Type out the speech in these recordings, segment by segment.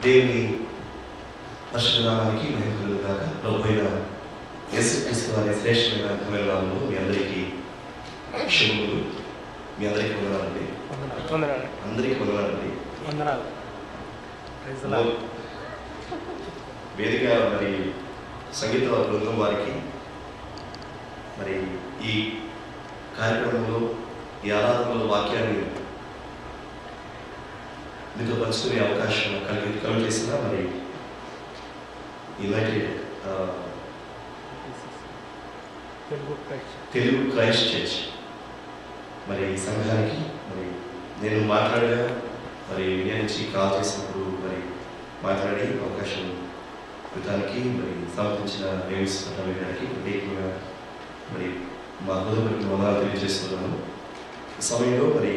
దేవుని పరిశుద్ధనామానికి మహిమ కలుగుగాక. ప్రభు అయిన యేసుక్రీస్తు వారి శ్రేష్టమైన నామములో మీ అందరికీ శుభములు. మీ అందరికీ వందనాలండి. అందరికీ వందనాలండి. వేదిక మరి సంగీత బృందం వారికి మరి ఈ కార్యక్రమంలో ఈ ఆరాధనలో వాక్యాన్ని మీతో పంచుకునే అవకాశం కలిగేసిన మరి యునైటెడ్ తెలుగు క్రైస్ట్ చర్చ్ మరి సంఘానికి మరి నేను మాట్లాడగా మరి ఇండియా నుంచి కాల్ చేసినప్పుడు మరి మాట్లాడే అవకాశం ఇవ్వడానికి మరి సమర్పించిన రేవ్స్ గారికి ప్రత్యేకంగా మరి మా హృదయపూర్వక వందనాలు తెలియజేస్తున్నాను. ఈ సమయంలో మరి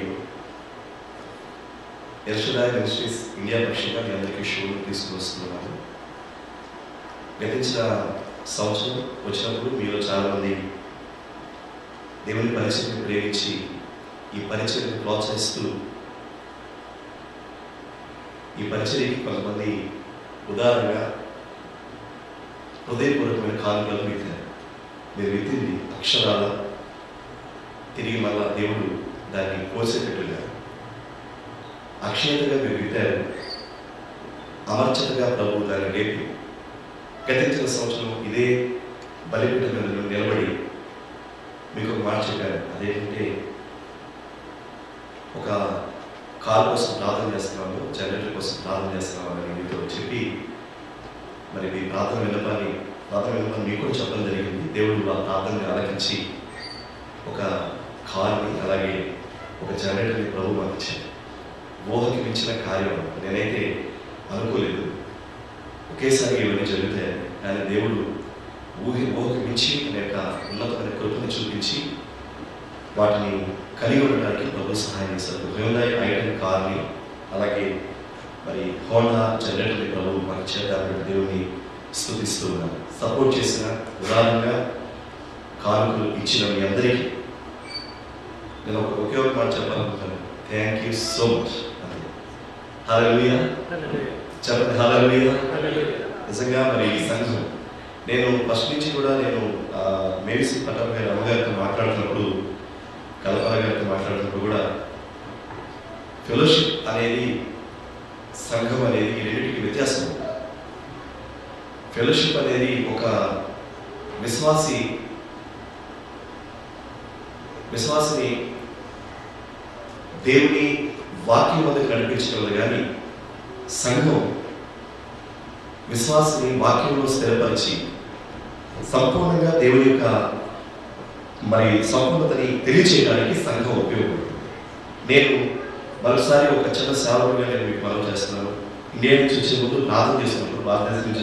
ఎల్షడాయ్ మినిస్ట్రీస్ ఇండియా పక్షంగా మీ అందరికీ షోలు తీసుకువస్తున్నాను. గతించిన సంవత్సరం వచ్చినప్పుడు మీలో చాలామంది దేవుని పరిచయం ప్రేమించి ఈ పరిచయను ప్రోత్సహిస్తూ ఈ పరిచర్యకి కొంతమంది ఉదారంగా హృదయపూర్వకమైన కానుకలు విత్తారు. మీరు విత్తింది అక్షరాల తిరిగి మళ్ళా దేవుడు దాన్ని కోసేటట్టుగా అక్షయతగా మీరు విత్తారు. అమర్చతగా ప్రభు దాన్ని రేపు గతించిన సంవత్సరం ఇదే బలిపీఠం మీద నిలబడి మీకు ఒక మాట చెప్పారు. అదేంటంటే ఒక కార్ కోసం ప్రార్థన చేస్తున్నాము, జనరేటర్ కోసం ప్రార్థన చేస్తున్నాము అని మీతో చెప్పి మరి మీ ప్రార్థన విన్నపాన్ని మీకు కూడా చెప్పడం జరిగింది. దేవుడు ఆ ప్రార్థనని ఆలకించి ఒక కార్ని అలాగే ఒక జనరేటర్ని ప్రభు మాకు ఇచ్చారు. ఊహకి మించిన కార్యం నేనైతే అనుకోలేదు. ఒకేసారి ఇవన్నీ జరుగుతాయని. కానీ దేవుడు ఊహకి మించి తన యొక్క ఉన్నతమైన కృపను చూపించి వాటిని కలిగి ఉండడానికి ప్రభు సహాయం చేశారు. హ్యుండాయ్ i10 కార్ని అలాగే మరి హోండా జనరేటర్ని ప్రభు మాకు ఇచ్చేదాన్ని దేవుని స్తుతిస్తూ ఉన్నాను. సపోర్ట్ చేసిన ఉదాహరణగా కానుకలు ఇచ్చిన మీ అందరికీ నేను ఒకే ఒక మాట చెప్పాలనుకుంటాను. Thank you so much. Hallelujah చెప్పండి. హల్లెలూయా. నిజంగా మరి ఈ సంఘం నేను ఫస్ట్ నుంచి కూడా నేను మేడిసి పట్టణ గారి అమ్మగారితో మాట్లాడుతున్నప్పుడు కల్పన గారితో మాట్లాడుతున్నప్పుడు కూడా ఫెలోషిప్ అనేది సంఘం అనేది ఈ రెండింటికి వ్యత్యాసం. ఫెలోషిప్ అనేది ఒక విశ్వాసిని దేవుని వాక్యం వద్దకు నడిపించగలదు. కానీ సంఘం విశ్వాసిని వాక్యంలో స్థిరపరిచి సంపూర్ణంగా దేవుని యొక్క మరి సంపూర్ణతని తెలియచేయడానికి సంఘం ఉపయోగపడుతుంది. నేను మరోసారి ఒక చిన్న సేవకుడిగా నేను మీకు మనం చేస్తున్నాను. ఇండియా నుంచి వచ్చే ముందు ప్రార్థన చేసినప్పుడు, భారతదేశం నుంచి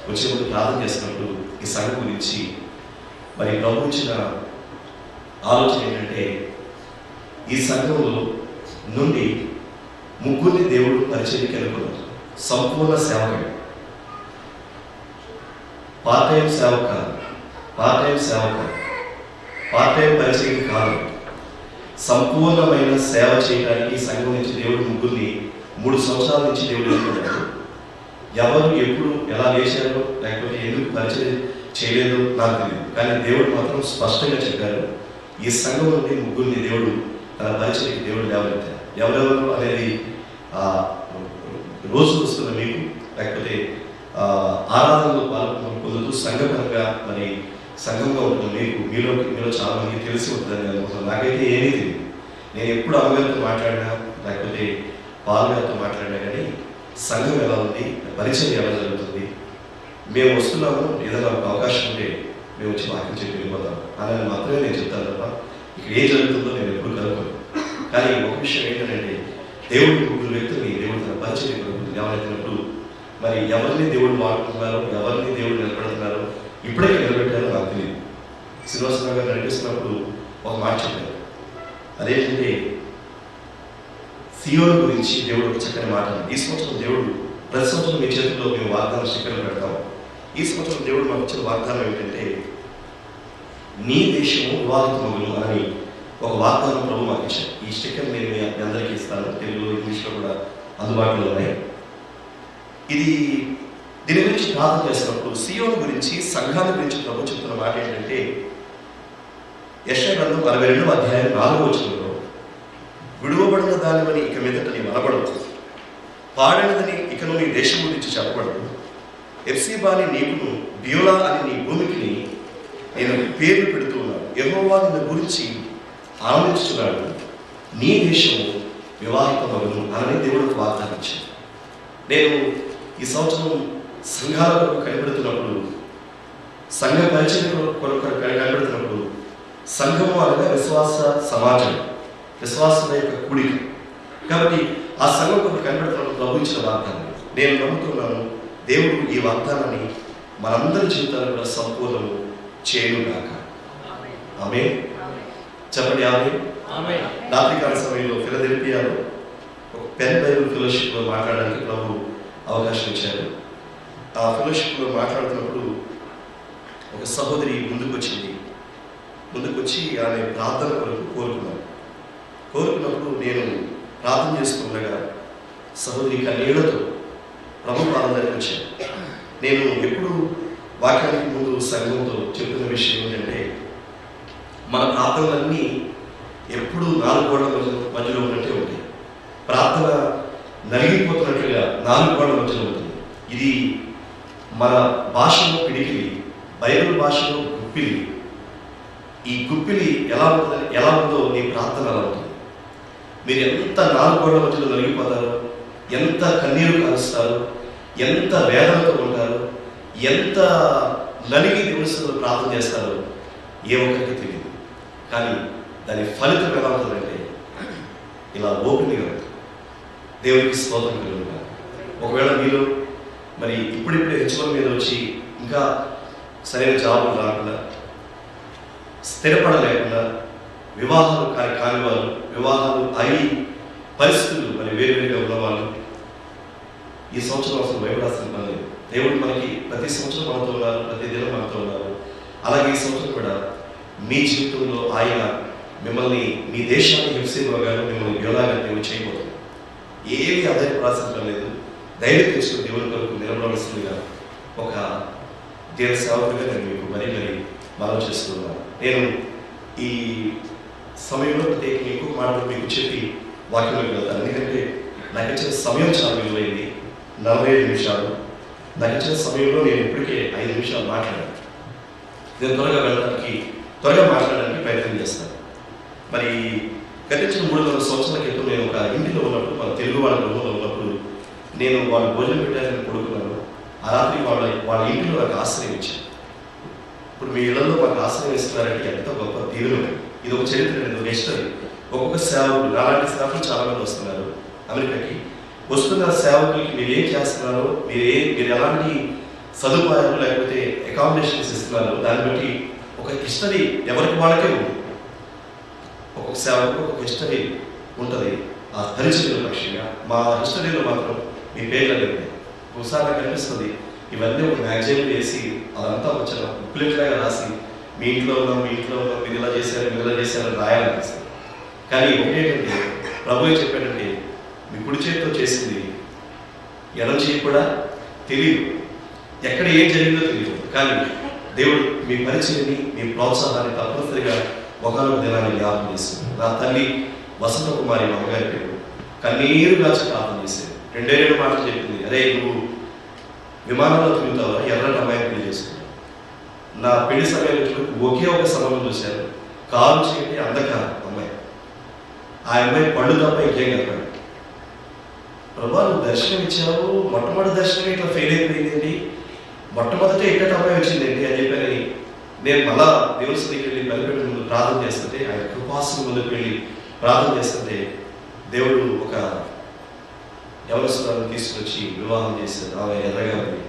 వచ్చే ముందు ప్రార్థన చేసినప్పుడు ఈ సంఘం గురించి మరి ప్రభు ఇచ్చిన ఆలోచన ఏంటంటే ఈ సంఘంలో నుండి ముగ్గురిని దేవుడు పరిచర్యకి అనుకున్నారు. సంపూర్ణ సేవకుడు, పార్ట్ టైం సేవక, పార్ట్ టైం పరిచర్యకి కాదు, సంపూర్ణమైన సేవ చేయడానికి సంఘం నుంచి దేవుడు ముగ్గురిని 3 సంవత్సరాల నుంచి దేవుడు అనుకున్నాడు. ఎవరు ఎప్పుడు ఎలా లేచారో లేకపోతే ఎందుకు పరిచయం చేయలేదో నాకు తెలియదు. కానీ దేవుడు మాత్రం స్పష్టంగా చెప్పారు, ఈ సంఘం నుండి ముగ్గురిని దేవుడు తన పరిచర్యకి దేవుడు లేవనెత్తారు. ఎవరెవరు అనేది రోజు వస్తున్న మీకు లేకపోతే ఆరాధనలో పొందుతూ సంఘపరంగా మరి సంఘంగా ఉంటుంది మీలో చాలా మందికి తెలిసి ఉంటుందని అనుకుంటున్నాను. నాకైతే ఏమీ తెలియదు. నేను ఎప్పుడు అమ్మగారితో మాట్లాడినా లేకపోతే పాల్గారితో మాట్లాడినా కానీ సంఘం ఎలా ఉంది, పరిచయం ఎలా జరుగుతుంది, మేము వస్తున్నాము, ఏదైనా ఒక అవకాశం ఉంటే మేము వచ్చి వాక్యం చెప్పి వెళ్ళిపోతాం అని మాత్రమే నేను చెప్తాను తప్ప ఇక్కడ ఏం జరుగుతుందో నేను ఎప్పుడు కనుక్కోను. కానీ ఒక విషయం ఏంటంటే దేవుడి ముగ్గురు వ్యక్తుల్ని దేవుడు తన పరిచయం లేవనెత్తినప్పుడు మరి ఎవరిని దేవుడు వాడుతున్నారో, ఎవరిని దేవుడు నిలబెడుతున్నారో, ఇప్పుడే నిలబెట్టారో నాకు తెలియదు. శ్రీనివాసరావు గారు నడిపిస్తున్నప్పుడు ఒక మాట చెప్పారు. అదేంటంటే సియోను గురించి దేవుడు ఒక చక్కని మాట. ఈ సంవత్సరం దేవుడు ప్రతి సంవత్సరం మీ చేతుల్లో మేము వాగ్దానం స్టిక్కర్లు పెడతాం. ఈ సంవత్సరం దేవుడు మాకు ఇచ్చిన వాగ్దానం ఏంటంటే నీ దేశము వివాహితమగును అని ఒక వాగ్దానం ప్రభు మాకు ఇచ్చారు. ఈ స్టిక్కర్ నేను మీ అందరికీ ఇస్తాను. తెలుగులో, ఇంగ్లీష్లో కూడా అందుబాటులో ఉన్నాయి. ఇది దీని గురించి ప్రార్థన చేస్తున్నప్పుడు సియోను గురించి, సంఘాల గురించి ప్రభు చెప్తున్న మాట ఏంటంటే, యెషయా గ్రంథం 42వ అధ్యాయం 4వ వచనంలో, విడువబడిన దానివని ఇక మీదట నీ అనబడదు, పాడైనదని ఇకను నీ దేశం గురించి చెప్పబడదు, ఎఫ్సీబాని నీకును, బియోలా అని నీ భూమికి నేను పేర్లు పెడుతూ ఉన్నాను. యెహోవా నిన్ను గురించి ఆనందించున్నాడు, నీ దేశము వివాహితమగును అని దేవుడికి వాగ్దానం ఇచ్చాడు. నేను ఈ సంవత్సరం సంఘాల కొరకు కనిపెడుతున్నప్పుడు, సంఘ పరిచయం కొరకు కనిపెడుతున్నప్పుడు, సంఘము అనగా విశ్వాస సమాజం, విశ్వాసం యొక్క కూడిక. కాబట్టి ఆ సంఘం కొరకు కనిపెడుతున్నప్పుడు ప్రభు ఇచ్చిన వాగ్దానం నేను నమ్ముతున్నాను. దేవుడు ఈ వాగ్దానాన్ని మనందరి జీవితాలు కూడా సంపూర్ణము చేయనుగాక. ఆమేన్. చెప్పండి ఆమేన్. రాత్రికాల సమయంలో ఫిలదెల్ఫియాలో ఒక పెన్ బైబిల్ ఫెలోషిప్లో మాట్లాడడానికి ప్రభు అవకాశం ఇచ్చారు. ఆ ఫెలోషిప్లో మాట్లాడుతున్నప్పుడు ఒక సహోదరి ముందుకు వచ్చి ఆమె ప్రార్థన కొరకు కోరుకున్నప్పుడు నేను ప్రార్థన చేస్తుండగా సహోదరి కన్నీళ్లతో ప్రభు పాదం దగ్గరికి వచ్చాను. నేను ఎప్పుడు వాక్యానికి ముందు సంఘంతో చెప్తున్న విషయం ఏంటంటే, మన ప్రార్థనలన్నీ ఎప్పుడు 4 గోడల మధ్యలో ఉన్నట్టే ఉంటాయి. ప్రార్థన నలిగిపోతున్నట్లుగా 4 గోడల మధ్యలో ఉంటుంది. ఇది మన భాషలో పిడికిలి, బైబిల్ భాషలో గుప్పిలి. ఈ గుప్పిలి ఎలా ఉందో నీ ప్రార్థన అలా ఉంటుంది. మీరు ఎంత 4 గోడల మధ్యలో నలిగిపోతారో, ఎంత కన్నీరు కాలుస్తారు, ఎంత వేదనతో ఉంటారు, ఎంత నలిగి దేవుడితో ప్రార్థన చేస్తారో ఏ ఒక్కరికి తెలియదు. కానీ దాని ఫలితం ఎలా ఉంటుందంటే ఇలా ఓపెన్గా ఉంటుంది. దేవుడికి స్తోత్రం కలుగుతుంది. ఒకవేళ మీరు మరి ఇప్పుడిప్పుడే హెచ్వల్ మీద వచ్చి ఇంకా సరైన జాబులు రాకుండా, స్థిరపడలేకుండా, వివాహాలు కాని వాళ్ళు, వివాహాలు అయి పరిస్థితులు మరి వేరువేరుగా ఉన్నవాళ్ళు, ఈ సంవత్సరం అసలు భయపడాల్సిన పని లేదు. దేవుడు మనకి ప్రతి సంవత్సరం మనతో ఉన్నారు, ప్రతి దినం మనతో ఉన్నారు. అలాగే ఈ సంవత్సరం కూడా మీ జీవితంలో ఆయన మిమ్మల్ని, మీ దేశాన్ని హింసేగాను, మిమ్మల్ని యోలాగా దేవుడు చేయబోతున్నారు. ఏమీ అధైర్యపడాల్సిన లేదు. ధైర్యం తెచ్చుకుని దేవుని కొరకు నిలబడాల్సిందిగా ఒక దేవ సేవకుడిగా నేను మీకు మరీ మనం చేస్తున్నాను. నేను ఈ సమయంలో ప్రత్యేకంగా ఎక్కువ మాటలు మీకు చెప్పి వాక్యంలోకి వెళ్తాను. ఎందుకంటే నాకు ఇచ్చిన సమయం చాలా విలువైంది, 45 నిమిషాలు. నాకు ఇచ్చిన సమయంలో నేను ఇప్పటికే 5 నిమిషాలు మాట్లాడాను. నేను త్వరగా మాట్లాడడానికి ప్రయత్నం చేస్తాను. మరి గతించిన 300 సంవత్సరాల క్రితం నేను ఒక ఇంటిలో ఉన్నప్పుడు, మన తెలుగు వాళ్ళ గృహంలో ఉన్నప్పుడు, నేను వాళ్ళు భోజనం పెట్టాలని కొడుకున్నాను. ఆ రాత్రి వాళ్ళ ఇంటిలో నాకు ఆశ్రయం ఇచ్చాను. ఇప్పుడు మీ ఇళ్లలో మాకు ఆశ్రయం ఇస్తున్నారంటే ఎంత గొప్ప దీవెన. ఇది ఒక చరిత్ర, ఇది ఒక హిస్టరీ. ఒక్కొక్క సేవకులు, అలాంటి సేవకులు చాలామంది వస్తున్నారు అమెరికాకి. వస్తున్న సేవకులకి మీరు ఏం చేస్తున్నారో, మీరు ఎలాంటి సదుపాయాలు లేకపోతే అకామిడేషన్స్ ఇస్తున్నారో దాన్ని బట్టి ఒక హిస్టరీ ఎవరికి వాళ్ళకే ఉంది. ఒక్కొక్క సేవకు ఒక హిస్టరీ ఉంటుంది. ఆ పరిచయం లక్ష్యంగా మా హిస్టరీలో మాత్రం మీ పేర్లు అనేది ఒకసారి నాకు అనిపిస్తుంది, ఇవన్నీ ఒక మ్యాగజైన్ వేసి అదంతా వచ్చిన బుక్లెట్లాగా రాసి మీ ఇంట్లో ఉన్నాం, మీరు ఇలా చేశారని రాయాలనిపిస్తుంది. కానీ ఒకటేంటంటే ప్రభు చెప్పాడంటే, మీ కుడి చేతితో చేసింది ఎడం చేయి కూడా తెలియదు, ఎక్కడ ఏం జరిగిందో తెలియదు. కానీ దేవుడు మీ పరిచయాన్ని, మీ ప్రోత్సాహాన్ని తప్పనిసరిగా ఒకనొక దినాన్ని జ్ఞాపకం చేస్తుంది. నా తల్లి వసంత కుమారి మా అమ్మగారి పేరు కన్నీరు కాచి ప్రార్థన చేసేది. 2 మాటలు చెప్పింది, అరే నువ్వు విమానంలో తిరుగుతావా, ఎర్రటి అమ్మాయిని పెళ్లి చేసుకున్నావు. నా పెళ్లి సమయంలో ఒకే ఒక సమయం చూశాను, కారు చేయండి అంధకారం అమ్మాయి. ఆ అమ్మాయి పళ్ళు తప్ప ఇంకేం కనపడు. ప్రభా నువ్వు దర్శనం ఇచ్చావు, మొట్టమొదటి దర్శనం ఇట్లా ఫెయిల్ అయిపోయిందండి, మొట్టమొదట ఎక్కడి అమ్మాయి వచ్చిందండి అని చెప్పని నేను మళ్ళా దేవుని సన్నిధికి వెళ్ళి బలిపెట్టే ముందు ప్రార్థన చేస్తుంటే, ఆయన కృపాసనం ముందుకు వెళ్ళి ప్రార్థన చేస్తుంటే దేవుడు ఒక యవనస్తురాలను తీసుకొచ్చి వివాహం చేశారు. ఆమె ఎర్రగా ఉంది.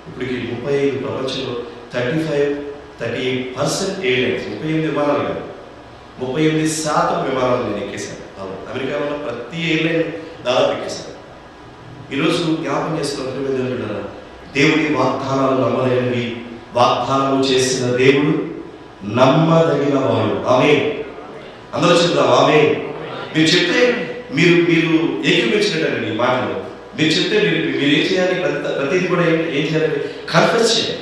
ఇప్పటికి 35 ప్రపంచంలో 38% ఎయిర్లైన్స్, 38 విమానాలు కాదు, 38% విమానాలు నేను ఎక్కేశాను. అమెరికాలో ప్రతి ఎయిర్లైన్ దాదాపు ఎక్కేశాను. ఈరోజు జ్ఞాపకం చేస్తున్న దేవుడి వాగ్దానాలు నమ్మలేనివి, వాగ్దానాలు చేసిన దేవుడు నమ్మదగిన వాడు. ఆమేన్. అందరూ చెప్తాం ఆమేన్. మీరు చెప్తే మీరు ఏకీపించినట్టండి ఈ మాటలు. మీరు చెప్తే మీరు ఏం చేయాలి? ప్రతిదీ కూడా ఏం చేయాలి? కన్ఫెస్ చేయాలి.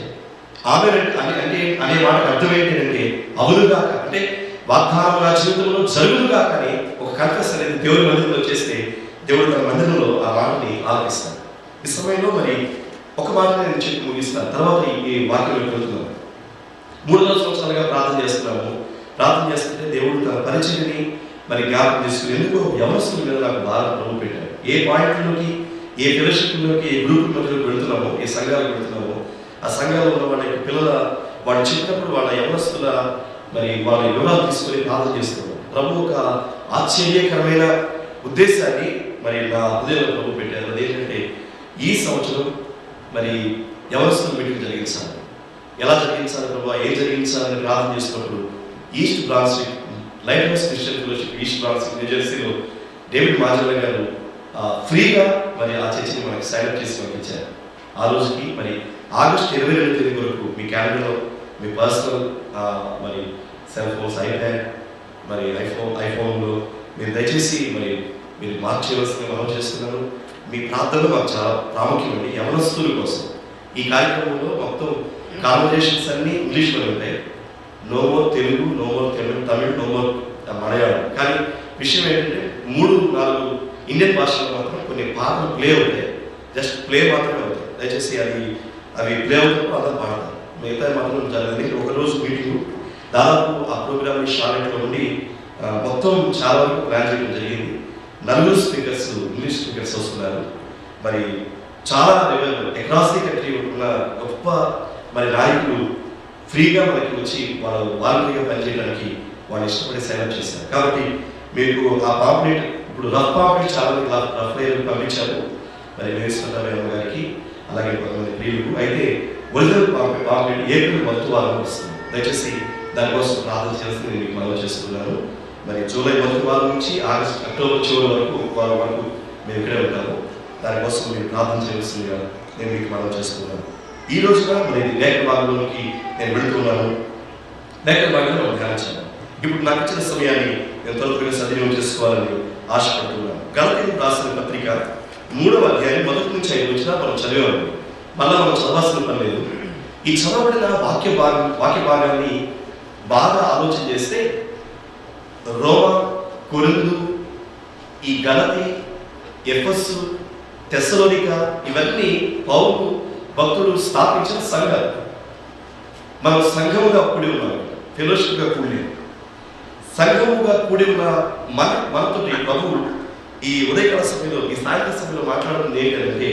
ఆమె అంటే అనే మాటకు అర్థం ఏంటంటే అవునుగాక, అంటే వాగ్దానం నా జీవితంలో జరుగునుగా. కానీ ఒక కన్ఫెస్ అనేది దేవుడి మందిరంలో చేస్తే దేవుడు తన మందిరంలో ఆ మాటని ఆలకిస్తాడు. ఈ సమయంలో మరి ఒక మాట నేను చెప్పి ముగిస్తాను, తర్వాత ఈ వాక్యం వెళ్తున్నాను. 3 సంవత్సరాలుగా ప్రార్థన చేస్తున్నాము. ప్రార్థన చేస్తుంటే దేవుడు తన పరిచయని మరి జ్ఞాపకం చేసుకుని ఎందుకో యవనస్తుల మీద నాకు బాగా ప్రభు పెట్టాడు. ఏ పాయింట్లోకి, ఏ ఫెలోషిప్లోకి, ఏ గ్రూప్ మధ్యలోకి వెళుతున్నామో, ఏ సంఘాలకు వెళుతున్నామో, ఆ సంఘాల్లో ఉన్న వాళ్ళ పిల్లల వాళ్ళు చెప్పినప్పుడు వాళ్ళ యవనస్తుల మరి వాళ్ళ వివరాలు తీసుకొని ప్రార్థన చేస్తున్నారు. ప్రభు ఒక ఆశ్చర్యకరమైన ఉద్దేశాన్ని మరి నా హృదయంలో ప్రభు పెట్టారు. అదేంటంటే ఈ సంవత్సరం మరి యవనస్తుల మీటింగ్ జరిగించాలి. ఎలా జరిగించాలి ప్రభు, ఏం జరిగించాలని ప్రార్థన చేసినప్పుడు east branch lighthouse christian fellowship east branch న్యూజెర్సీలో డేవిడ్ మాజర్ల గారు ఫ్రీగా మరి ఆ చర్చిని మనకి సైన్అప్ చేసి పంపించారు. ఆ రోజుకి మరి ఆగస్టు 22వ తేదీ వరకు మీ క్యాలెండర్లో మీ పర్సనల్ మరి సెల్ ఫోన్స్, ఐప్యాడ్, మరి ఐఫోన్లో మీరు దయచేసి మరి మీరు మార్క్ చేయవలసింది మనం చేస్తున్నాను. మీ ప్రార్థనలు మాకు చాలా ప్రాముఖ్యమండి. యవనస్తుల కోసం ఈ కార్యక్రమంలో మొత్తం కాన్వర్జేషన్స్ అన్నీ ఇంగ్లీష్లో ఉంటాయి. No more Telugu, no more Tamil, no more Malayalam. కానీ విషయం ఏంటంటే 3-4 ఇండియన్ భాషలో మాత్రం కొన్ని పాటలు ప్లే అవుతాయి. జస్ట్ ప్లే మాత్రమే అవుతాయి. దయచేసి అవి ప్లే అవుతున్నప్పుడు అందరూ పాడతారు. మిగతా మాత్రం జరిగింది. ఒకరోజు మీటింగు దాదాపు ఆ ప్రోగ్రామ్ షార్ట్లో ఉండి మొత్తం చాలా వరకు ప్లాన్ చేయడం జరిగింది. 4 స్పీకర్స్, ఇంగ్లీష్ స్పీకర్స్ వస్తున్నారు. మరి చాలా లెవెల్ అక్రాస్ ది కంట్రీ ఉన్న గొప్ప మరి నాయకులు ఫ్రీగా మనకి వచ్చి వాళ్ళు వాలంటీర్గా పనిచేయడానికి వాళ్ళు ఇష్టపడి సైన్అప్ చేశారు. కాబట్టి మీకు ఆ పాంప్లెట్ ఇప్పుడు రఫ్ పాంప్లెట్ చాలా మంది రఫ్ పంపించారు మరి మేస్వతరావు గారికి, అలాగే కొంతమంది ప్రియులకు. అయితే ఒరిజినల్ పాంప్లెట్ ఏప్రిల్ 1వ వారం వస్తుంది. దయచేసి దానికోసం ప్రార్థన చేస్తే నేను మీకు మనవి చేస్తున్నాను. మరి జూలై 1వ వారం నుంచి అక్టోబర్ చివరి వారం వరకు మేము ఇక్కడే ఉంటాము. దానికోసం మీరు ప్రార్థన చేయవలసిందిగా నేను మీకు మనవి చేస్తున్నాను. ఈ రోజున మరి లేఖ భాగంలోకి నేను వెళుతున్నాను. లేఖ భాగంలో మనం ధ్యానించాను. ఇప్పుడు నాకు ఇచ్చిన సమయాన్ని నేను త్వరగా సద్వినియోగం చేసుకోవాలని ఆశపడుతున్నాను. గలతీయులకు రాసిన పత్రిక 3వ అధ్యాయం 1 నుంచి 5 వచ్చినా మనం చదివాము. మళ్ళా మనం చదవాల్సిన పని లేదు. ఈ చదవబడిన వాక్య భాగాన్ని బాగా ఆలోచన చేస్తే రోమా, కొరింథు, ఈ గలతీ, ఎఫెసు, తెస్సలోనిక ఇవన్నీ పౌలు భక్తులు స్థాపించిన సంఘాలు. మనం సంఘముగా కూడి ఉన్నాం, ఫెలోషిప్గా కూడి సంఘముగా కూడి ఉన్న మనతో ప్రభువు ఈ ఉదయకాల సమయంలో, ఈ సాయంత్రం సమయంలో మాట్లాడుతుంది ఏంటంటే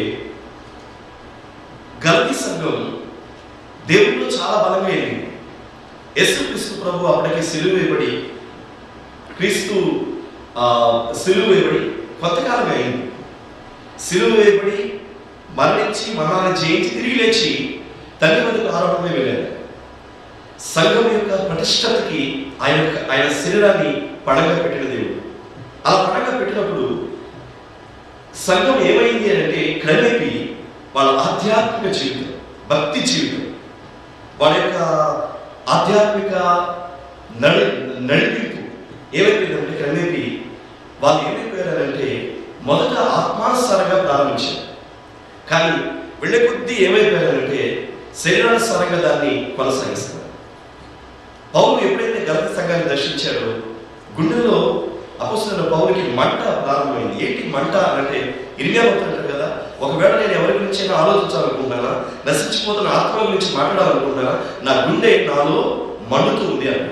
గలతీ సంఘం దేవుళ్ళు చాలా బలంగా ఎదిగింది. యేసుక్రీస్తు ప్రభు అప్పటికి సిలువ వేయబడి, క్రీస్తు సిలువ వేయబడి కొంతకాలంగా అయింది. సిలువ వేయబడి మరణించి మరణాన్ని జయించి తిరిగి లేచి తండ్రి వద్దకు ఆరోహణమే వెళ్ళారు. సంఘం యొక్క ప్రతిష్టతకి ఆయన శరీరాన్ని పడంగా పెట్టిన దేవుడు. అలా పడంగా పెట్టినప్పుడు సంఘం ఏమైంది అంటే క్రమేపీ వాళ్ళ ఆధ్యాత్మిక జీవితం, భక్తి జీవితం, వాళ్ళ యొక్క ఆధ్యాత్మిక నడిపింపు ఏమైపోయిందంటే క్రమేపీ వాళ్ళు ఏమైపోయారంటే మొదట ఆత్మానుసారంగా ప్రారంభించారు. కానీ వెళ్ళే కొద్దీ ఏమైపోయారంటే శరీరానుసారంగా దాన్ని కొనసాగిస్తున్నారు. పౌలు ఎప్పుడైతే గలతీ సంఘాన్ని దర్శించాడో గుండెలో అపొస్తలుడైన పౌలుకి మంట ప్రారంభమైంది. ఏంటి మంట అంటే ఇర్మియా భక్తుడు కదా, ఒకవేళ నేను ఎవరి గురించి ఆలోచించాలనుకుంటున్నానా, నశించిపోతున్న ఆత్మ గురించి మాట్లాడాలనుకుంటున్నానా, నా గుండె నాలో మండుతూ ఉంది అని.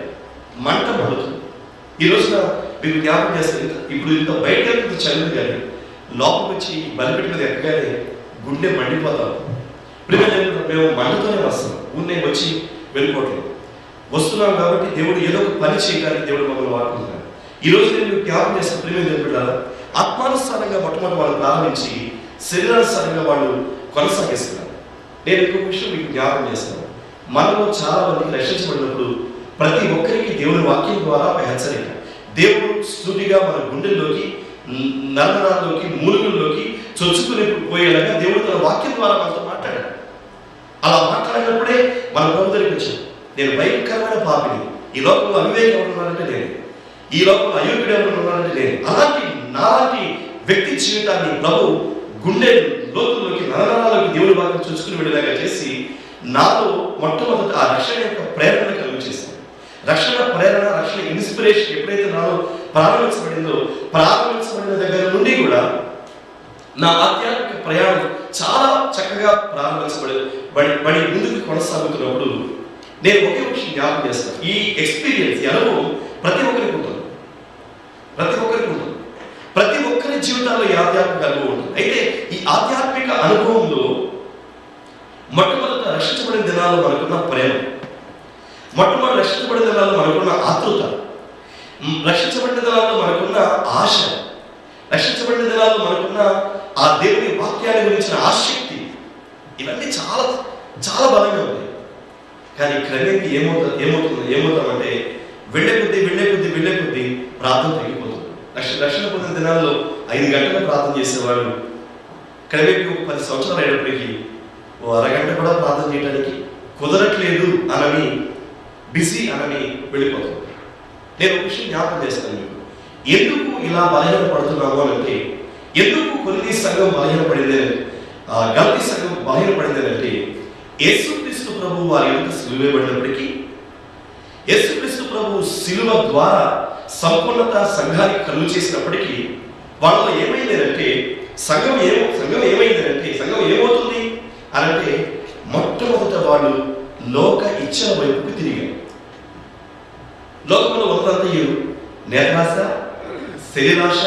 మంట మండుతుంది. ఈ రోజున మీకు జ్ఞాపకం చేస్తే ఇప్పుడు ఇంత బయటకు చదివి కానీ లోపలికి వచ్చి బలిపెట్టి మీద ఎక్కగానే గుండె మండిపోతాం. మేము మంటతోనే వస్తాం, ఊరినే వచ్చి వెళ్ళిపోవట్లేదు. వస్తున్నాం కాబట్టి దేవుడు ఏదో ఒక పని చేయడానికి దేవుడు మమ్మల్ని వాడుకుంటున్నాడు. ఈ రోజు నేను జ్ఞాపకం చేసిన ప్రేమ చెప్పారా, ఆత్మానుసారంగా మొట్టమొదటి వాళ్ళు ప్రారంభించి శరీరానుసారంగా వాళ్ళు కొనసాగిస్తున్నారు. నేను ఇంకొక విషయం మీకు జ్ఞాపకం చేస్తాను. మనలో చాలా మందికి రక్షించబడినప్పుడు ప్రతి ఒక్కరికి దేవుని వాక్యం ద్వారా ఒక హెచ్చరిక. దేవుడు స్థుతిగా మన గుండెల్లోకి, నరనరాల్లోకి, మూలుగుల్లోకి చొచ్చుకుని పోయేలాగా దేవుడు తన వాక్యం ద్వారా మనతో మాట్లాడాడు. అలా మాట్లాడినప్పుడే మన ప్రభు దగ్గరికి వచ్చాడు. నేను భయంకరమైన పాపిని, ఈ లోకంలో అవివేకం ఎవరు ఉన్నారంటే నేను, ఈ లోకంలో అయోగ్యుడు ఎవరు ఉన్నారంటే నేను. అలాంటి నాలాంటి వ్యక్తి జీవితాన్ని ప్రభు గుండె లోతుల్లోకి నరనరాల్లోకి దేవుని వాక్యం చూసుకుని వెళ్ళేలాగా చేసి నాలో మొట్టమొదట ఆ రక్షణ యొక్క ప్రేరణ కలుగు చేశాను. రక్షణ ప్రేరణ, రక్షణ ఇన్స్పిరేషన్ ఎప్పుడైతే నాలో ప్రారంభించబడిన దగ్గర నుండి కూడా నా ఆధ్యాత్మిక ప్రయాణం చాలా చక్కగా ప్రారంభించబడి ముందుకు కొనసాగుతున్నప్పుడు నేను ఒకే విషయం జ్ఞాపకం చేస్తాను. ఈ ఎక్స్పీరియన్స్, ఈ అనుభవం ప్రతి ఒక్కరికి ఉంటుంది. ప్రతి ఒక్కరి జీవితాల్లో ఈ ఆధ్యాత్మిక అనుభవం ఉంటుంది. అయితే ఈ ఆధ్యాత్మిక అనుభవంలో మొట్టమొదట రక్షించబడిన దినాల్లో మనకున్న ప్రేమ, మొట్టమొదటి రక్షించబడిన దినాల్లో మనకున్న ఆతృత, రక్షించబడిన దినాల్లో మనకున్న ఆశ, రక్షించబడిన దినాల్లో మనకున్న ఆ దేవుని వాక్యాన్ని గురించిన ఆసక్తి, ఇవన్నీ చాలా చాలా బలంగా ఉంటాయి. కానీ క్రమేపీ ఏమవుతామంటే వెళ్ళే కొద్దీ ప్రార్థన తగ్గిపోతుంది. రక్షణ పొందిన దినాల్లో 5 గంటలు ప్రార్థన చేసేవాడు క్రమేపీ 10 సంవత్సరాలు అయినప్పటికీ అరగంట కూడా ప్రార్థన చేయడానికి కుదరట్లేదు అనని, బిజీ అనని వెళ్ళిపోతుంది. నేను ఒక విషయం జ్ఞాపకం చేస్తాను మీకు. ఎందుకు ఇలా బలహీన పడుతున్నాము అంటే, ఎందుకు కొన్ని సంఘం బలహీనపడింది, గల్తీ సంఘం బలహీనపడింది అంటే, యేసుక్రీస్తు ప్రభు వారి యొక్క సిలువ వేయబడినప్పటికీ, యేసుక్రీస్తు ప్రభు సిలువ ద్వారా సంపూర్ణత సంఘానికి కలుగు చేసినప్పటికీ వాళ్ళలో ఏమైందంటే సంఘం ఏమవుతుంది అనంటే మొట్టమొదట వాళ్ళు లోక ఇచ్చల వైపుకు తిరిగారు. లోకంలో ఉన్నదంతా నేత్రాశ, శరీరాశ,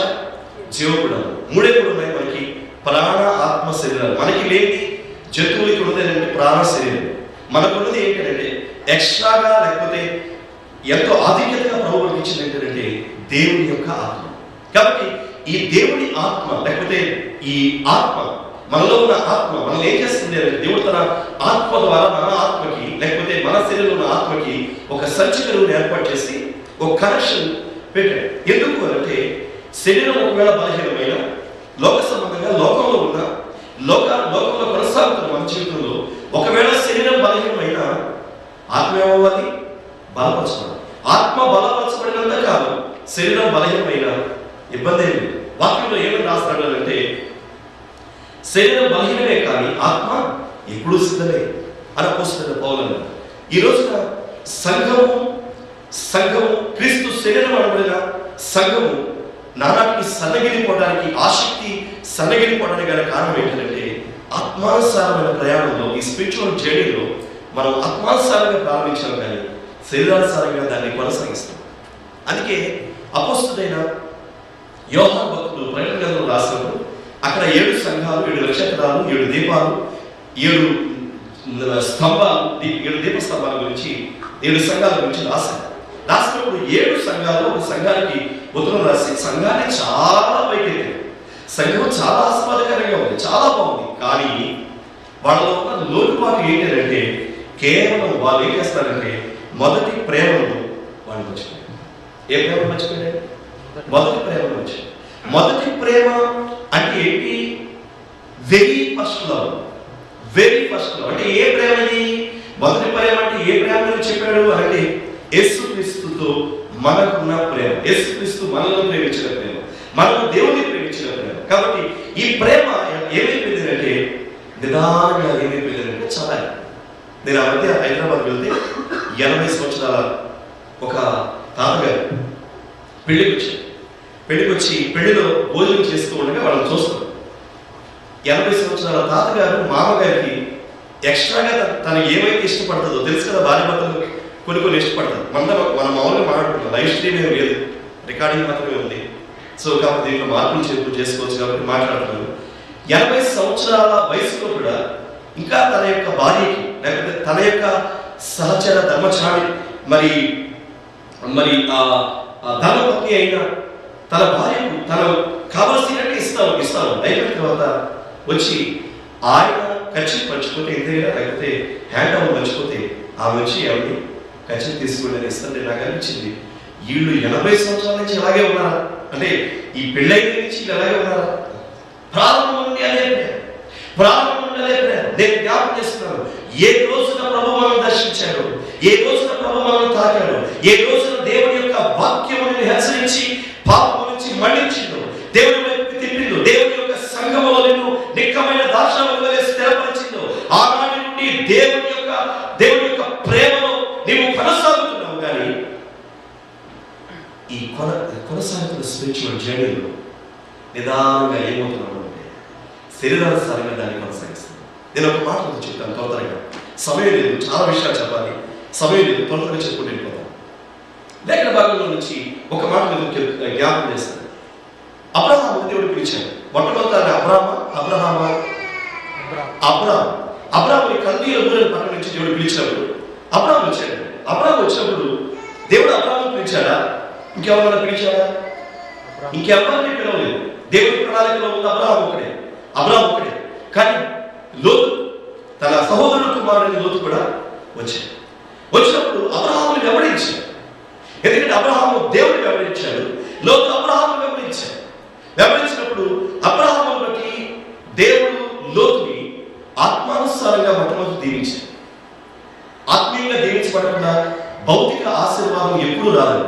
జీవగుణం, 3 కూడా ఉన్నాయి మనకి. ప్రాణ, ఆత్మ, శరీరాలు. మనకి లేని జంతువులకి ఉన్నది ఏంటంటే ప్రాణ, శరీరం. మనకున్నది ఏంటంటే ఎక్స్ట్రాగా లేకపోతే ఎంతో ఆధిక్యతగా ప్రభువుకి ఇచ్చింది ఏంటంటే దేవుని యొక్క ఆత్మ. కాబట్టి ఈ దేవుని ఆత్మ లేకపోతే ఈ ఆత్మ, మనలో ఉన్న ఆత్మ మనల్ని ఏం చేస్తుంది అంటే దేవుడు తన ఆత్మ ద్వారా మన ఆత్మకి లేకపోతే మన శరీరంలో ఉన్న ఆత్మకి ఒక సంచికను ఏర్పాటు చేసి ఒక కనెక్షన్ పెట్టాడు. ఎందుకు అంటే శరీరం ఒకవేళ బలహీనమైన లోక సంబంధంగా లోకంలో కొనసాగుతున్న మన జీవితంలో ఒకవేళ శరీరం బలహీనమైన ఆత్మ ఏమవ్వాలి? బలపరచబడాలి. ఆత్మ బలపరచబడినంత కాలం శరీరం బలహీనమైన ఇబ్బంది ఏమి. వాక్యంలో ఏమని రాస్తాడు అంటే శరీరం బలహీనమే కానీ ఆత్మ ఎప్పుడు సిద్ధమే అని అపోస్తలుడైన పౌలు అన్నాడు. ఈ రోజున సంఘము క్రీస్తు శరీరం అనబడిన సంఘము నానాటికి సన్నగిలిపోవడానికి, ఆసక్తి సన్నగిలిపోవడానికి గల కారణం ఏంటంటే ఆత్మానుసారమైన ప్రయాణంలో, ఈ స్పిరిచువల్ జర్నీలో మనం ఆత్మానుసారంగా ప్రారంభించాం కానీ శరీరానుసారంగా దాన్ని కొనసాగిస్తాం. అందుకే అపోస్తలుడైన యోహాను భక్తుడు ప్రకటన గ్రంథంలో రాసినప్పుడు అక్కడ 7 సంఘాలు, 7 నక్షత్రాలు, 7 దీపాలు, 7 స్తంభాలు, 7 దీప స్తంభాల గురించి, 7 సంఘాల గురించి రాసినప్పుడు 7 సంఘాలు ఒక సంఘానికి ఉత్తరం రాసి సంఘాన్ని చాలా పైకెత్తారు. సంఘం చాలా ఆస్వాదకరంగా ఉంది, చాలా బాగుంది. కానీ వాళ్ళలో ఉన్న లోటుపాటు ఏంటంటే కేవలం వాళ్ళు ఏం చేస్తారంటే మొదటి ప్రేమను వాళ్ళు మర్చిపోయారు. ఏ ప్రేమ మర్చిపోయారు? మొదటి ప్రేమ అంటే ఏంటి? వెరీ ఫస్ట్ లవ్ అంటే ఏ ప్రేమ ఇది? మొదటి ప్రేమ అంటే ఏ ప్రేమ చెప్పాడు అంటే యేసుక్రీస్తుతో మనకున్న ప్రేమ, యేసుక్రీస్తు మనల్ని ప్రేమించిన ప్రేమ, మనల్ని దేవుని ప్రేమించిన ప్రేమ. కాబట్టి ఈ ప్రేమ ఏమైపోయిందంటే నిదానంగా ఏమైపోయిందంటే చాలా. నేను ఆ మధ్య హైదరాబాద్ వెళ్తే 80 సంవత్సరాల ఒక తాతగారు పెళ్లికి వచ్చి పెళ్లిలో భోజనం చేస్తూ ఉండగా వాళ్ళని చూస్తాం. 80 సంవత్సరాల తాతగారు మామగారికి ఎక్స్ట్రాగా తనకి ఏమైతే ఇష్టపడుతుందో తెలుసు కదా, భార్య భర్తలు కొన్ని ఇష్టపడతారు. మనం మామూలుగా మాట్లాడుకుంటాం, లైవ్ స్ట్రీమ్ ఏమి లేదు, రికార్డింగ్ మాత్రమే ఉంది. సో కాబట్టి దీంట్లో మార్పులు చేసుకోవచ్చు కాబట్టి మాట్లాడుతున్నాను. 80 సంవత్సరాల వయసులో కూడా ఇంకా తన యొక్క భార్యకి లేకపోతే తన యొక్క సహచర ధర్మచారి మరి ధర్మపత్ని అయిన తన భార్యకు తను కావాల్సినట్టు ఇస్తాను అయిపోయిన తర్వాత వచ్చి ఆయన ఖర్చు మర్చిపోతే ఇంతగా లేకపోతే హ్యాండ్ అవుట్ మర్చిపోతే ఆమె వచ్చి ఎవరిని ఖర్చు తీసుకుని ఇస్తుంటే నాకు అనిపించింది, వీళ్ళు 80 సంవత్సరాల నుంచి ఇలాగే ఉన్నారా? అంటే ఈ పెళ్ళైన నుంచి ఇలాగే ఉన్నారా? ప్రారంభం నుండి అదే నేను జ్ఞాపకం చేస్తున్నాను. ఏ రోజున ప్రభు మనం దర్శించాడు, ఏ రోజున ప్రభు మనం తాకాడు, ఏ రోజున దేవుని యొక్క వాక్యముని హెచ్చరించి పాపం నుంచి మళ్ళించిండు, దేవుని వైపు తిప్పిండు, దేవుని యొక్క సంఘములో స్పిరిచువల్ జర్నీలో నిదానంగా ఏమవుతున్నాడు అంటే శరీరానుసారంగా దాన్ని కొనసాగిస్తుంది. నేను ఒక మాట గురించి చెప్తాను త్వరగా, సమయం లేదు, చాలా విషయాలు చెప్పాలి, సమయం లేదు, త్వరగా చెప్పుకుంటూ వెళ్ళిపోతాను. లేఖన భాగంలో నుంచి ఒక మాట మీకు జ్ఞాపకం చేస్తాను. అబ్రహాము దేవుడు పిలిచాడు. మొట్టమొదటి అబ్రహాముని కల్దీయుల ఊరిని పట్టణం నుంచి దేవుడు పిలిచినప్పుడు అబ్రహాము వచ్చాడు. అబ్రహాము వచ్చినప్పుడు దేవుడు అబ్రహాముని పిలిచాడా? ఇంకెవరైనా పిలిచాడా? ఇంకెవరిని పిలవలేదు. దేవుడి ప్రణాళికలో ఉన్న అబ్రహాము ఒకడే. కానీ లోతు తన సహోదరుడు కుమారుని లోతు కూడా వచ్చినప్పుడు అబ్రహాముని వెంబడించాడు. ఎందుకంటే అబ్రహాము దేవుడిని వెంబడించాడు, లోతు అబ్రహాముని వెంబడించినప్పుడు అబ్రహామును బట్టి దేవుడు లోతుని ఆత్మానుసారంగా మొట్టమొదటి దీవించాడు. ఆత్మీయంగా దీవించబడకుండా భౌతిక ఆశీర్వాదం ఎప్పుడూ రాదు.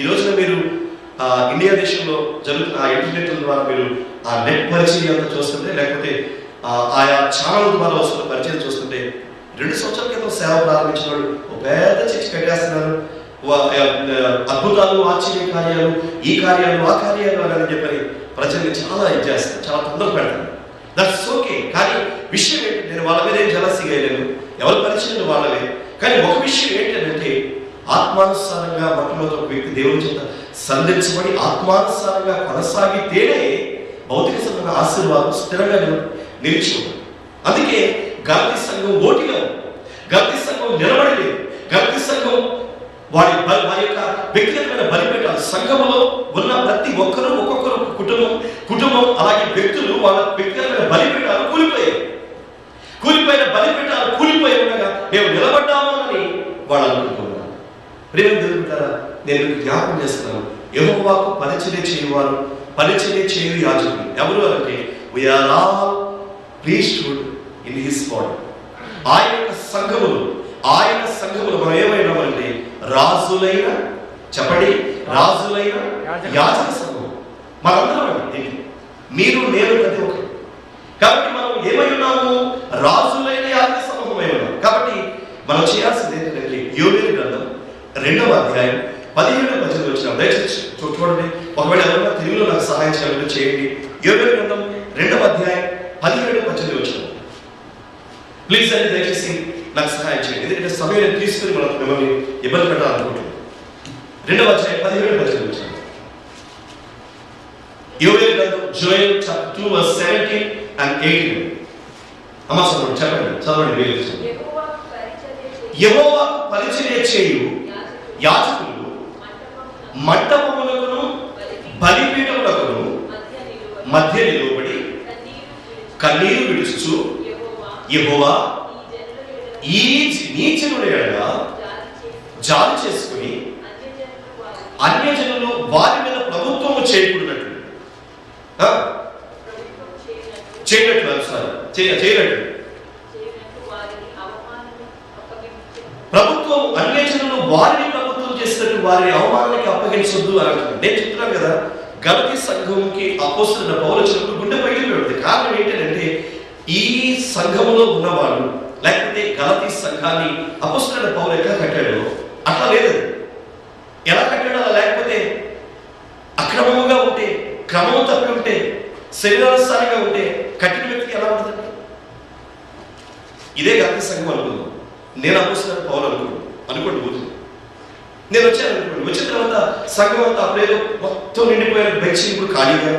ఈ రోజున మీరు ఇండియా దేశంలో జరుగుతున్న ఇంటర్నెట్ ద్వారా మీరు ఆ నెట్ పరిచయం అంతా చూస్తుంటే, లేకపోతే ఆయా ఛానల్ ద్వారా వస్తున్న పరిచయం చూస్తుంటే, 2 సంవత్సరాల క్రితం సేవ ప్రారంభించిన వాడు ఒక పెద్ద చర్చి కట్టేస్తున్నారు, అద్భుతాలు, ఆశ్చర్య కార్యాలు, ఈ కార్యాలు, ఆ కార్యాలు అని చెప్పని ప్రజల్ని చాలా చేస్తారు, చాలా తొందర పెడతారు. That's okay. కానీ విషయం ఏంటి, నేను వాళ్ళ మీద ఏం జలసీ వేయలేను, ఎవరి పరిచయం వాళ్ళవే. కానీ ఒక విషయం ఏంటంటే ఆత్మానుసారంగా మొట్టమొదటి ఒక వ్యక్తి దేవుని చేత సంధించబడి ఆత్మానుసారంగా కొనసాగితేనే భౌతిక సంఘ ఆశీర్వాదం స్థిరంగా నిలిచి ఉంటుంది. అందుకే గలతీ సంఘం ఓటిగా ఉంది, గలతీ సంఘం నిలబడలేదు. గలతీ సంఘం వారి యొక్క వ్యక్తిగతమైన బలిపీఠాలు, సంఘములో ఉన్న ప్రతి ఒక్కరూ ఒక్కొక్కరు కుటుంబం అలాగే వ్యక్తులు వాళ్ళ వ్యక్తిగతమైన బలిపీఠాలు కూలిపోయిన బలిపీఠాలు కూలిపోయి ఉండగా మేము నిలబడ్డాము అని వాళ్ళు అనుకుంటున్నారు. ప్రేమ జరుగుతారా? నేను జ్ఞాపకం చేస్తున్నాను, యెహోవాకు పరిచర్య చేయు యాజకులు ఎవరు అంటే we are all priesthood in his body. ఆయన సంఘములు మనం ఏమైనామంటే రాజులైన యాజక సంఘం. మనందరం అండి, మీరు నేను ప్రతి ఒక్కరు. కాబట్టి మనం ఏమై ఉన్నాము? రాజులైన యాజక సమూహమై ఉన్నాం. కాబట్టి మనం చేయాల్సింది ఏంటంటే యోవేలు గ్రంథం 2వ అధ్యాయం 17-18 వచ్చిన దయచేసి చూడండి. ఒకవేళ ఎవరైనా తెలుగులో నాకు సహాయం చేయాలంటే చేయండి. యోవేలు గ్రంథం 2వ అధ్యాయం 17-18 వచ్చిన ప్లీజ్ అని దయచేసి నాకు సహాయం చేయండి. ఎందుకంటే సమయం తీసుకుని మనం మిమ్మల్ని ఇబ్బంది పెట్టాలనుకుంటున్నాం. 2వ అధ్యాయం 17-18 వచ్చిన యోవేలు గ్రంథం Joel chapter 2 verse 17 and 18. అమ్మా చదవండి. యెహోవాకు పరిచర్య చేయు యాజకులు మంటపములకును బలిపీఠములకును మధ్య నిలబడి కన్నీరు విడుచు, యెహోవా ఈ నీచనుల ఎడల జాలి చేసుకుని అన్యజనులు వారి మీద ప్రభుత్వము చేయనట్లు ప్రభుత్వం అన్యజనులు వారిని ప్రభుత్వం చేసినట్టు వారిని అవమానానికి అప్పగించొద్దు అని అంటున్నాను. నేను చెప్తున్నాను కదా, గలతీ సంఘంకి అపోస్తలుడైన పౌలు వచ్చినప్పుడు గుండె పగిలిపోయింది. కారణం ఏంటంటే ఈ సంఘములో ఉన్నవాళ్ళు, లేకపోతే గలతీ సంఘాన్ని అపోస్తలుడైన పౌలు ఎట్లా కట్టాడో అట్లా లేదు. ఎలా కట్టాడో అలా లేకపోతే అక్రమముగా ఉంటే, క్రమము తప్పి ఉంటే, శరీరానుసారంగా ఉంటే కట్టిన వ్యక్తికి ఎలా ఉంటుందండి? ఇదే గలతీ సంఘం అనుకుందాం. నేను అపోస్తలుడైన పౌలు అనుకోండి పోతుంది. నేను వచ్చిన తర్వాత సంఘం అంతా అప్పుడేదో మొత్తం నిండిపోయిన బెంచింపు ఖాళీగా,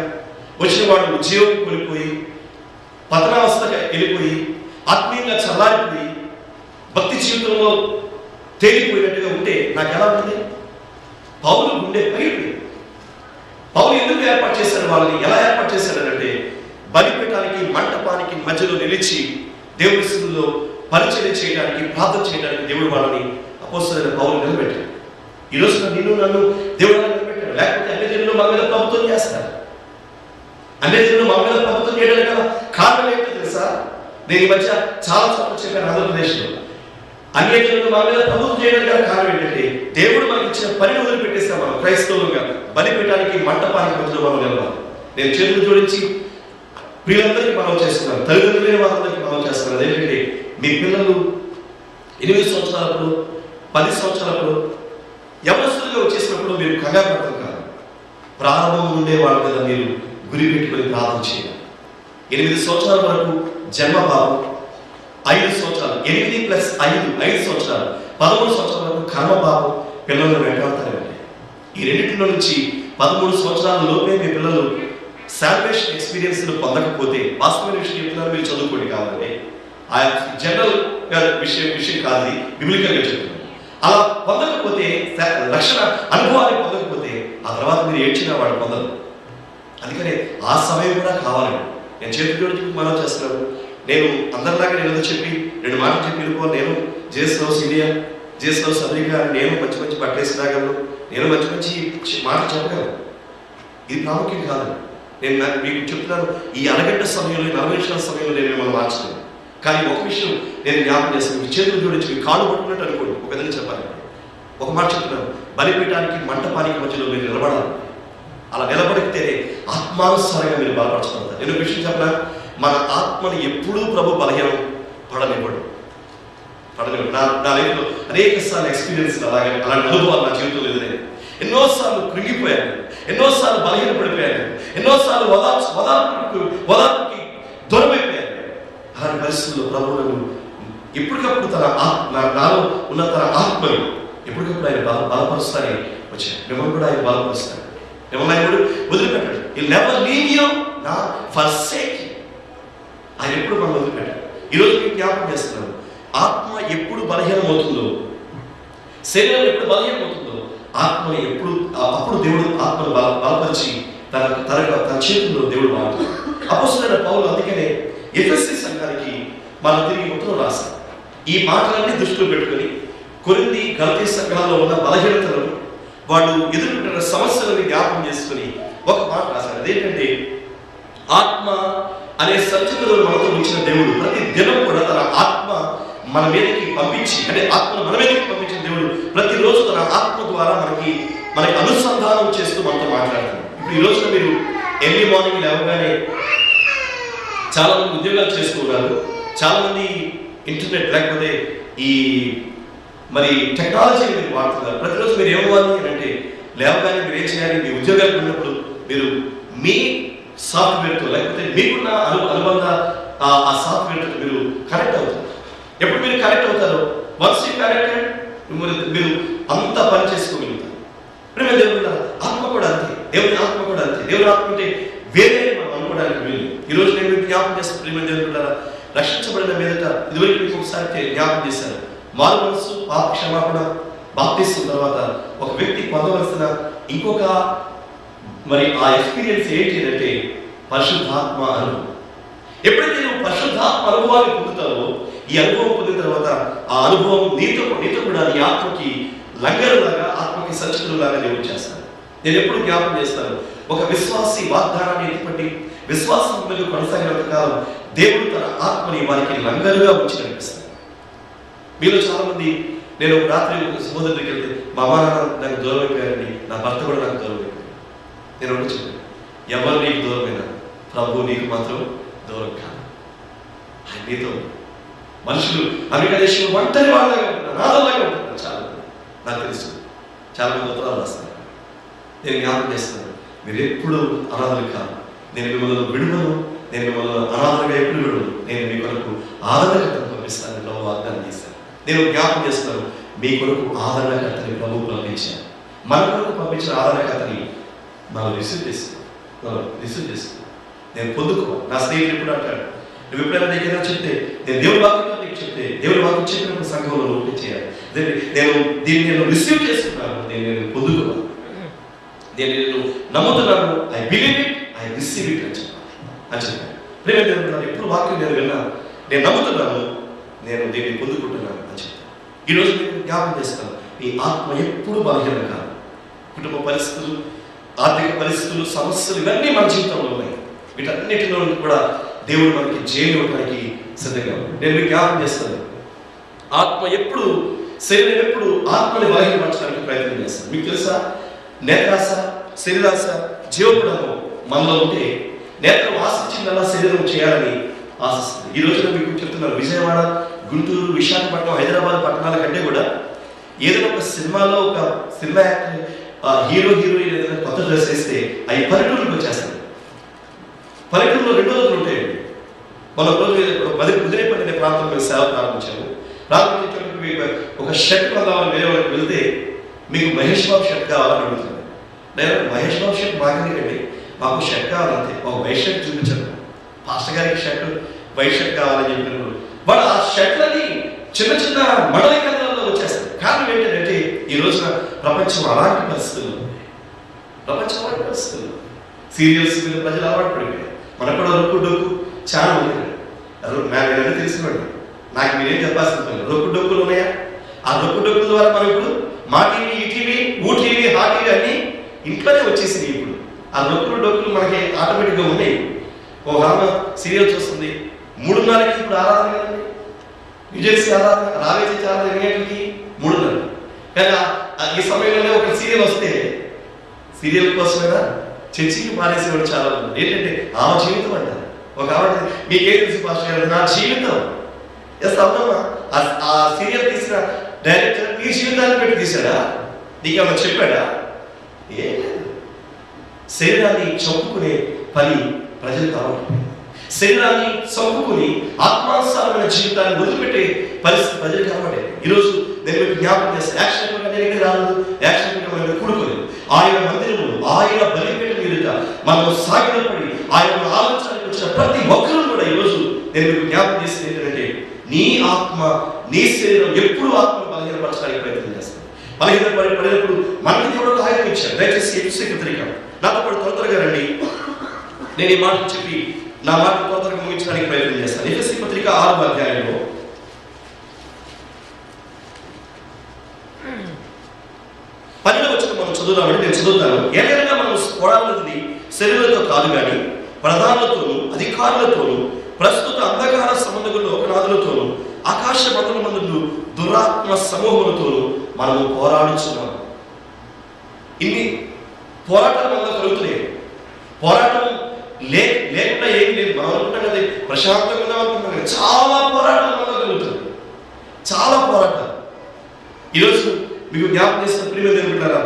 వచ్చిన వాడు ఉద్యోగం కోల్పోయి, పతనావస్థగా వెళ్ళిపోయి, ఆత్మీయంగా చల్లారిపోయి, భక్తి జీవితంలో తేలిపోయినట్టుగా ఉంటే నాకు ఎలా ఉంటుంది? పౌలు గుండె పగిలిపోయింది. పౌలు ఎందుకు ఏర్పాటు చేశాడు? వాళ్ళని ఎలా ఏర్పాటు చేశాడనంటే బలిపీఠానికి మంటపానికి మధ్యలో నిలిచి దేవుడి సన్నిధిలో పరిచర్య చేయడానికి, ప్రార్థన చేయడానికి దేవుడు వాళ్ళని అపోస్తలుడైన పౌలు నిలబెట్టాడు. ఈ రోజు నన్ను దేవుడు నిలబెట్టాడు. లేకపోతే అన్యజనులు మా మీద ప్రభుత్వం చేస్తారు. అన్యజనులు మా మీద ప్రభుత్వం చేయడానికి గల కారణం ఏంటో తెలుసా? నేను ఈ మధ్య చాలా చోట్ల చెప్పాను ఆంధ్రప్రదేశ్లో. అన్యజనులు మా మీద ప్రభుత్వం చేయడానికి గల కారణం ఏంటంటే దేవుడు మనకి ఇచ్చిన పనిని వదిలిపెట్టేస్తాం. మనం క్రైస్తవులుగా బలిపీఠానికి మంటపానికి మధ్యలో మనం నిలవాలి. నేను చేతులు జోడించి ప్రియులందరికీ మనం చేస్తున్నాను, తల్లిదండ్రులు లేని వాళ్ళందరికీ మనం చేస్తున్నాను. అదేంటంటే మీ పిల్లలు 8 సంవత్సరాలప్పుడు 10 సంవత్సరాలప్పుడు యవనస్తులుగా వచ్చేసినప్పుడు మీరు కంగారు పడతాం కాదు. ప్రారంభం నుండే వాళ్ళ మీద మీరు గురి పెట్టుకొని ప్రార్థన చేయాలి. 8 సంవత్సరాల వరకు జన్మ భావం, 5 సంవత్సరాలు 8 + 5 సంవత్సరాలు 13 సంవత్సరాల వరకు కర్మ భావం పిల్లలను వెంటాడుతూనే ఉంటాయి. ఈ రెండింటిలో నుంచి 13 సంవత్సరాల లోపే మీ పిల్లలు సాల్వేషన్ ఎక్స్పీరియన్స్ పొందకపోతే, వాస్తవమైన విషయం చెప్తున్నారు, మీరు చదువుకోండి కావాలంటే, ఆ జనరల్ విషయం కాదు, బిబ్లికల్గా చెప్తున్నారు. అలా పొందకపోతే, రక్షణ అనుభవాన్ని పొందకపోతే, ఆ తర్వాత మీరు ఏడ్చినా వాడు పొందరు. అందుకనే ఆ సమయం కూడా కావాలండి. నేను చేతుల జోడించి మనం చేస్తున్నాను. నేను అందరిలాగా నేను చెప్పి 2 మాటలు చెప్పి వెళ్ళిపో. నేను JS house India, JS house America, నేను మంచి మంచి బట్టలేసి రాగలను, నేను మంచి మంచి మాటలు చెప్పగలను. ఇది ప్రాముఖ్యం కాదు. నేను మీకు చెప్తున్నాను, ఈ అరగంట సమయంలో, 40 నిమిషాల సమయంలో నేను మిమ్మల్ని మార్చలేను. కానీ ఒక విషయం నేను జ్ఞాపకం చేస్తాను. మీ చేతులు జోడించి మీ కాళ్ళు పట్టుకున్నట్టు అనుకోండి. ఒక విధంగా చెప్పాలి, ఒక మాట చెప్తున్నాను, బలిపీఠానికి మంటపానికి మధ్యలో మీరు నిలబడాలి. అలా నిలబడితేనే ఆత్మానుసారంగా మీరు బలపరచబడతారు. నేను విషయం చెప్పిన, మన ఆత్మని ఎప్పుడూ ప్రభు బలహీనం పడనివ్వడు. నా లైఫ్లో అనేక సార్లు ఎక్స్పీరియన్స్ అలాంటి అనుభవాలు నా జీవితంలో ఎదురైంది. ఎన్నోసార్లు కృంగిపోయాను, ఎన్నోసార్లు బలహీన పడిపోయాను, ఎన్నోసార్లు ఓదార్పుకి దూరమైపోయాను. అలాంటి పరిస్థితుల్లో ప్రభువులను ఎప్పటికప్పుడు నాలో ఉన్న తన ఆత్మని ఎప్పటికప్పుడు ఆయన బలపరుస్తారని వచ్చాను. మిమ్మల్ని కూడా ఆయన బలపరుస్తాడు, మిమ్మల్ని ఆయన కూడా వదిలిపెట్టాడు. He'll never leave you nor forsake you. ఆయన ఎప్పుడు మనం వదిలిపెట్టాడు. ఈరోజు మీకు జ్ఞాపకం చేస్తున్నాను, ఆత్మ ఎప్పుడు బలహీనమవుతుందో, శరీరం ఎప్పుడు బలహీనమవుతుందో, ఆత్మని అప్పుడు దేవుడు ఆత్మను బలపరిచి తన చేతుల్లో దేవుడు వాడుతాడు. అపోస్తలుడైన పౌలు అందుకనే ఎఫెసీ సంఘానికి మనం తిరిగి ఉత్తరం రాశారు. ఈ మాటలన్నీ దృష్టిలో పెట్టుకొని కొరింథీ, గలతీ సంఘాల్లో ఉన్న బలహీనతలను, వాళ్ళు ఎదుర్కొంటున్న సమస్యలను జ్ఞాపకం చేసుకుని ఒక మాట రాశారు. అదేంటంటే, ఆత్మ అనే సంచికలో మనతో ఉంచిన దేవుడు ప్రతి దినం కూడా తన ఆత్మ మన మీదకి పంపించి, అంటే ఆత్మను మన మీదకి పంపించిన దేవుడు ప్రతిరోజు తన ఆత్మ ద్వారా మనకి అనుసంధానం చేస్తూ మనతో మాట్లాడుతున్నాడు. ఇప్పుడు ఈ రోజున మీరు ఎర్లీ మార్నింగ్ లేవగానే చాలా మంది ఉద్యోగాలు చేస్తూ ఉన్నారు, చాలా మంది ఇంటర్నెట్ లేకపోతే ఈ టెక్నాలజీ మీరు వాడుతున్నారు. ప్రతిరోజు మీరు ఏమవ్వాలి అని అంటే, లేవగానే మీరు ఏం చేయాలి, మీ ఉద్యోగాలు ఉన్నప్పుడు మీరు మీ సాఫ్ట్వేర్తో లేకపోతే మీకున్న అనుబంధ ఆ సాఫ్ట్వేర్తో మీరు కనెక్ట్ అవుతారు. ఎప్పుడు మీరు కనెక్ట్ అవుతారో, వన్స్ యూ కనెక్టెడ్, మీరు అంతా పని చేసుకోగలుగుతారు. ఇప్పుడు దేవుడు ఆత్మ కూడా అంతే, దేవుని ఆత్మ కూడా అంతే. దేవుని ఆత్మ అంటే వేరే మనం అనుకోవడానికి వీలు. ఈరోజు నేను మీకు జ్ఞాపకం చేస్తాను, ప్రియమైన దేవుడులారా, రక్షించబడిన మీదట ఇదివరకు మీకు ఒకసారి జ్ఞాపకం చేశాను, మారు మనసు, పాప క్షమాపణ, బాప్తిస్మం తర్వాత ఒక వ్యక్తి పొందవలసిన ఇంకొక ఆ ఎక్స్పీరియన్స్ ఏంటి అంటే పరిశుద్ధాత్మ అనుభవం. ఎప్పుడైతే నువ్వు పరిశుద్ధాత్మ అనుభవాన్ని పొందుతావో, ఈ అనుభవం పొందిన తర్వాత ఆ అనుభవం నీతో కూడా నీ ఆత్మకి లంగరులాగా, ఆత్మకి సంచికలులాగా దేవుడు చేస్తాను. నేను ఎప్పుడు జ్ఞాపకం చేస్తాను, ఒక విశ్వాసి వాగ్దానాన్ని ఎత్తిపట్టి విశ్వాసం మీద కొనసాగినంత కాలం దేవుడు తన ఆత్మని వారికి లంగరుగా ఉంచి కనిపిస్తాడు. మీలో చాలా మంది, నేను ఒక రాత్రి ఒక సహోదరు దగ్గరికి వెళ్తే, మా అమ్మ నాన్న నాకు దూరం అయిపోయారండి, నా భర్త కూడా నాకు దూరం అయిపోయారు. నేను ఒకటి చెప్పాను, ఎవరు నీకు దూరమైనా ప్రభు నీకు మాత్రం దూరం కాదు. ఆయన నీతో. మనుషులు అమెరికా దేశంలో ఒంటరి వాళ్ళగా ఉంటున్నారు, నాదలాగా ఉంటున్నారు. చాలా నాకు తెలుసు, చాలా మంది ఉత్తరాలు రాస్తారు. నేను జ్ఞాపకం చేస్తాను, మీరు ఎప్పుడు అనాథలు కాదు. నేను మిమ్మల్ని విడుదలను, నేను మిమ్మల్ని అనాథలుగా ఎప్పుడు విడుదలు, నేను మీ కొరకు ఆదరణకర్తను పంపిస్తాను ప్రభు వాగ్దానం చేశాను. నేను జ్ఞాపకం చేస్తున్నాను, మీ కొరకు ఆదరణకర్తని ప్రభు పంపించాను. మన కొరకు పంపించిన ఆదరణకర్తని మనం రిసీవ్ చేస్తాం, నేను పొందుకోవాలి. నా స్నేహితుడు ఎప్పుడు అంటాడు, నువ్వు ఎప్పుడైనా నీకు ఏదైనా చెప్తే, నేను దేవుడి వాక్యం నీకు చెప్తే, దేవుడి వాక్యం చెప్పినప్పుడు సంఘంలో ఒకటి చేయాలి. నేను రిసీవ్ చేసుకున్నాను, నేను పొందుకోవాలి, నేను నమ్ముతున్నాను, I believe it, I receive it అని చెప్పాను. ఎప్పుడు వాక్యం నేను విన్నా, నేను నమ్ముతున్నాను, నేను దీన్ని పొందుకుంటున్నాను అని చెప్పాను. ఈరోజు నేను జ్ఞాపకం చేస్తాను, నీ ఆత్మ ఎప్పుడు బలహీనం కాదు. కుటుంబ పరిస్థితులు, ఆర్థిక పరిస్థితులు, సమస్యలు ఇవన్నీ మన జీవితంలో ఉన్నాయి. వీటన్నిటిలో కూడా దేవుడు మనకి జయం ఇవ్వడానికి సిద్ధంగా ఉన్నాడు. నేను మీకు జ్ఞాపకం చేస్తాను, ఆత్మ ఎప్పుడు, శరీరం ఎప్పుడు ఆత్మని బలహీనపరచడానికి ప్రయత్నం చేస్తాను. మీకు తెలుసా, నేత్రాశ, శరీరాశ, జీవగుణము మనలో ఉంటే నేత్రం ఆశించిందల్లా శరీరం చేయాలని ఆశిస్తుంది. ఈ రోజున మీకు చెప్తున్నారు, విజయవాడ, గుంటూరు, విశాఖపట్నం, హైదరాబాద్ పట్టణాల కంటే కూడా ఏదైనా ఒక సినిమాలో ఒక సినిమా యాక్టర్ హీరో హీరోయిన్ ఏదైనా కొత్త డ్రెస్ వేస్తే అవి పల్లెటూరుకి వచ్చేస్తాయి. పల్లెటూరులో 2 రోజులు ఉంటాయండి. మన రోజు కుదిరేపల్లి అనే ప్రాంతంలో సేవ ప్రారంభించాము. ప్రారంభించేటప్పుడు ఒక షర్ట్ కొందామని వేరే వాళ్ళకి వెళ్తే మీకు మహేష్ బాబు షర్ట్ కావాలని అడుగుతుంది. నేను మహేష్ బాబు షర్ట్ మాకెందుకండి, మాకు షర్ట్ కావాలంతే, ఒక వైట్ షర్ట్ చూపించాను. పాస్టర్ గారికి షర్ట్ వైట్ షర్ట్ కావాలని చెప్పినప్పుడు వాడు ఆ షర్ట్లని చిన్న చిన్న మడలి కేంద్రాల్లో వచ్చేస్తారు. కారణం ఏంటంటే ఈ రోజున ప్రపంచం అలాంటి పరిస్థితులు సీరియల్స్ మీద ప్రజలు అలవాటు పడిపోయారు. మనకు కూడా రొక్కు డొక్కు చాలా ఉంది. నేను తెలిసినవాడు, నాకు మీరేం చెప్పాల్సింది, రొక్కు డొక్కులు ఉన్నాయా? ఆ రొక్కు డొక్కుల ద్వారా మనం ఇప్పుడు మా టీవీ, ఈటీవీ, ఊటీవీ, హాటీవీ అన్ని ఇంట్లోనే వచ్చేసింది. ఇప్పుడు ఆ రొక్కులు డొక్కులు మనకి ఆటోమేటిక్గా ఉన్నాయి. ఒక ఆమె సీరియల్ చూస్తుంది 3:30కి, ఇప్పుడు ఆరాధన కదండి, విజయశ్రీ ఆరాధన, రావేసి ఆరాధన 8 గంటలకి 3:30. కానీ ఈ సమయంలోనే ఒక సీరియల్ వస్తే సీరియల్ కోసమైనా చర్చికి మారేసేవాడు చాలా మంది. ఏంటంటే ఆమె జీవితం అంటారు. ఒక ఆవిడ, మీకేం తెలుసు పాస్టర్ గారు, నా జీవితం. ఎస్ అవునమ్మా, ఆ సీరియల్ తీసిన డైరెక్టర్ నీ జీవితాన్ని పెట్టి తీశాడా? నీకేమన్నా చెప్పాడా? ఏం లేదు. శరీరాన్ని చంపుకునే పని ప్రజలు కావాలి. శరీరాన్ని చంపుకుని ఆత్మానుసారమైన జీవితాన్ని వదిలిపెట్టే పరిస్థితి ప్రజలు కాబట్టి ఈరోజు నేను మీకు జ్ఞాపకం చేస్తాను. యాక్షన్ రాలేదు, యాక్షన్ కూడుకోలేదు. ఆయన మందిరములు, ఆయన బలిపీఠం ఎదుట మనం సాగిలపడి ఆయన ఆలోచనకు వచ్చిన ప్రతి ఒక్కరూ కూడా ఈరోజు నేను మీకు జ్ఞాపకం చేసేది ఏంటంటే, నీ ఆత్మ, నీ శరీరం ఎప్పుడు ఆత్మను బలహీనపరచడానికి ప్రయత్నం చేస్తాను. బలహీనపడినప్పుడు మనకి దేవుడు ఒక ఆయుధం ఇచ్చాడు. దయచేసి ఎఫెసీ పత్రిక నాతో పాటు త్వరగా రండి. నేను ఈ మాటలు చెప్పి నా మాట త్వరగా ముగించడానికి ప్రయత్నం చేస్తాను. ఎఫెసీ పత్రిక 6వ అధ్యాయంలో 12వ వచనం మనం చదువుదామంటే నేను చదువుతాను. ఏదైనా మనం పోరాడుతుంది శరీరంతో కాదు కానీ ప్రధానులతోనూ అధికారులతోనూ ప్రస్తుత అంధకార సంబంధుల లోకనాథులతోనూ ఆకాశ మండలమందు దురాత్మ సమూహములతోనూ మనము పోరాడుచున్నాము. ఇన్ని పోరాటాలు మనలో కలుగుతున్నాయి. పోరాటం లేకుండా ఏం లేదు. మనం అనుకుంటాం కదా ప్రశాంతంగా అనుకుంటాం కదా, చాలా పోరాటాలు మనలో కలుగుతుంది. చాలా పోరాటాలు. ఈరోజు మీకు జ్ఞాపకం చేసిన ప్రియమైన దేవులారా,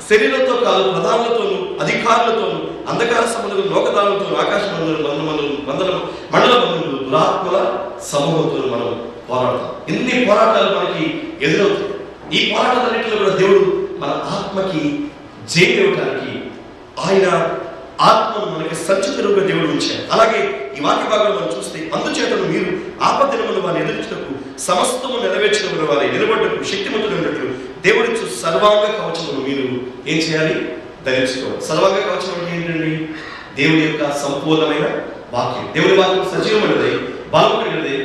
శరీరంతో కాదు ప్రధానులతోనూ అధికారులతోనూ అంధకార సంబంధులు లోకదారులతోనూ ఆకాశ మండల బంధువులు దురాత్మల సమూహంతో మనం పోరాడతాం. ఎన్ని పోరాటాలు మనకి ఎదురవుతాయి. ఈ పోరాటాలన్నింటిలో కూడా దేవుడు మన ఆత్మకి జయం ఇవ్వడానికి ఆయన ఆత్మను మనకి సంచితరువుగా దేవుడు ఉంచారు. అలాగే ఈ వాక్య భాగంలో మనం చూస్తే, అందుచేతను మీరు ఆపదినమును వారిని ఎదుర్చుటకు సమస్తము నెరవేర్చిన వారి నిలబడ్డకు శక్తిమంతులైనట్లు దేవుడిచ్చు సర్వాంగ కవచమును మీరు ఏం చేయాలి? ధరించుకోవాలి. సర్వాంగ కవచం అంటే ఏంటండి? దేవుడి యొక్క సంపూర్ణమైన వాక్యం. దేవుడి వాక్యం సజీవమైనది, బలమైనది,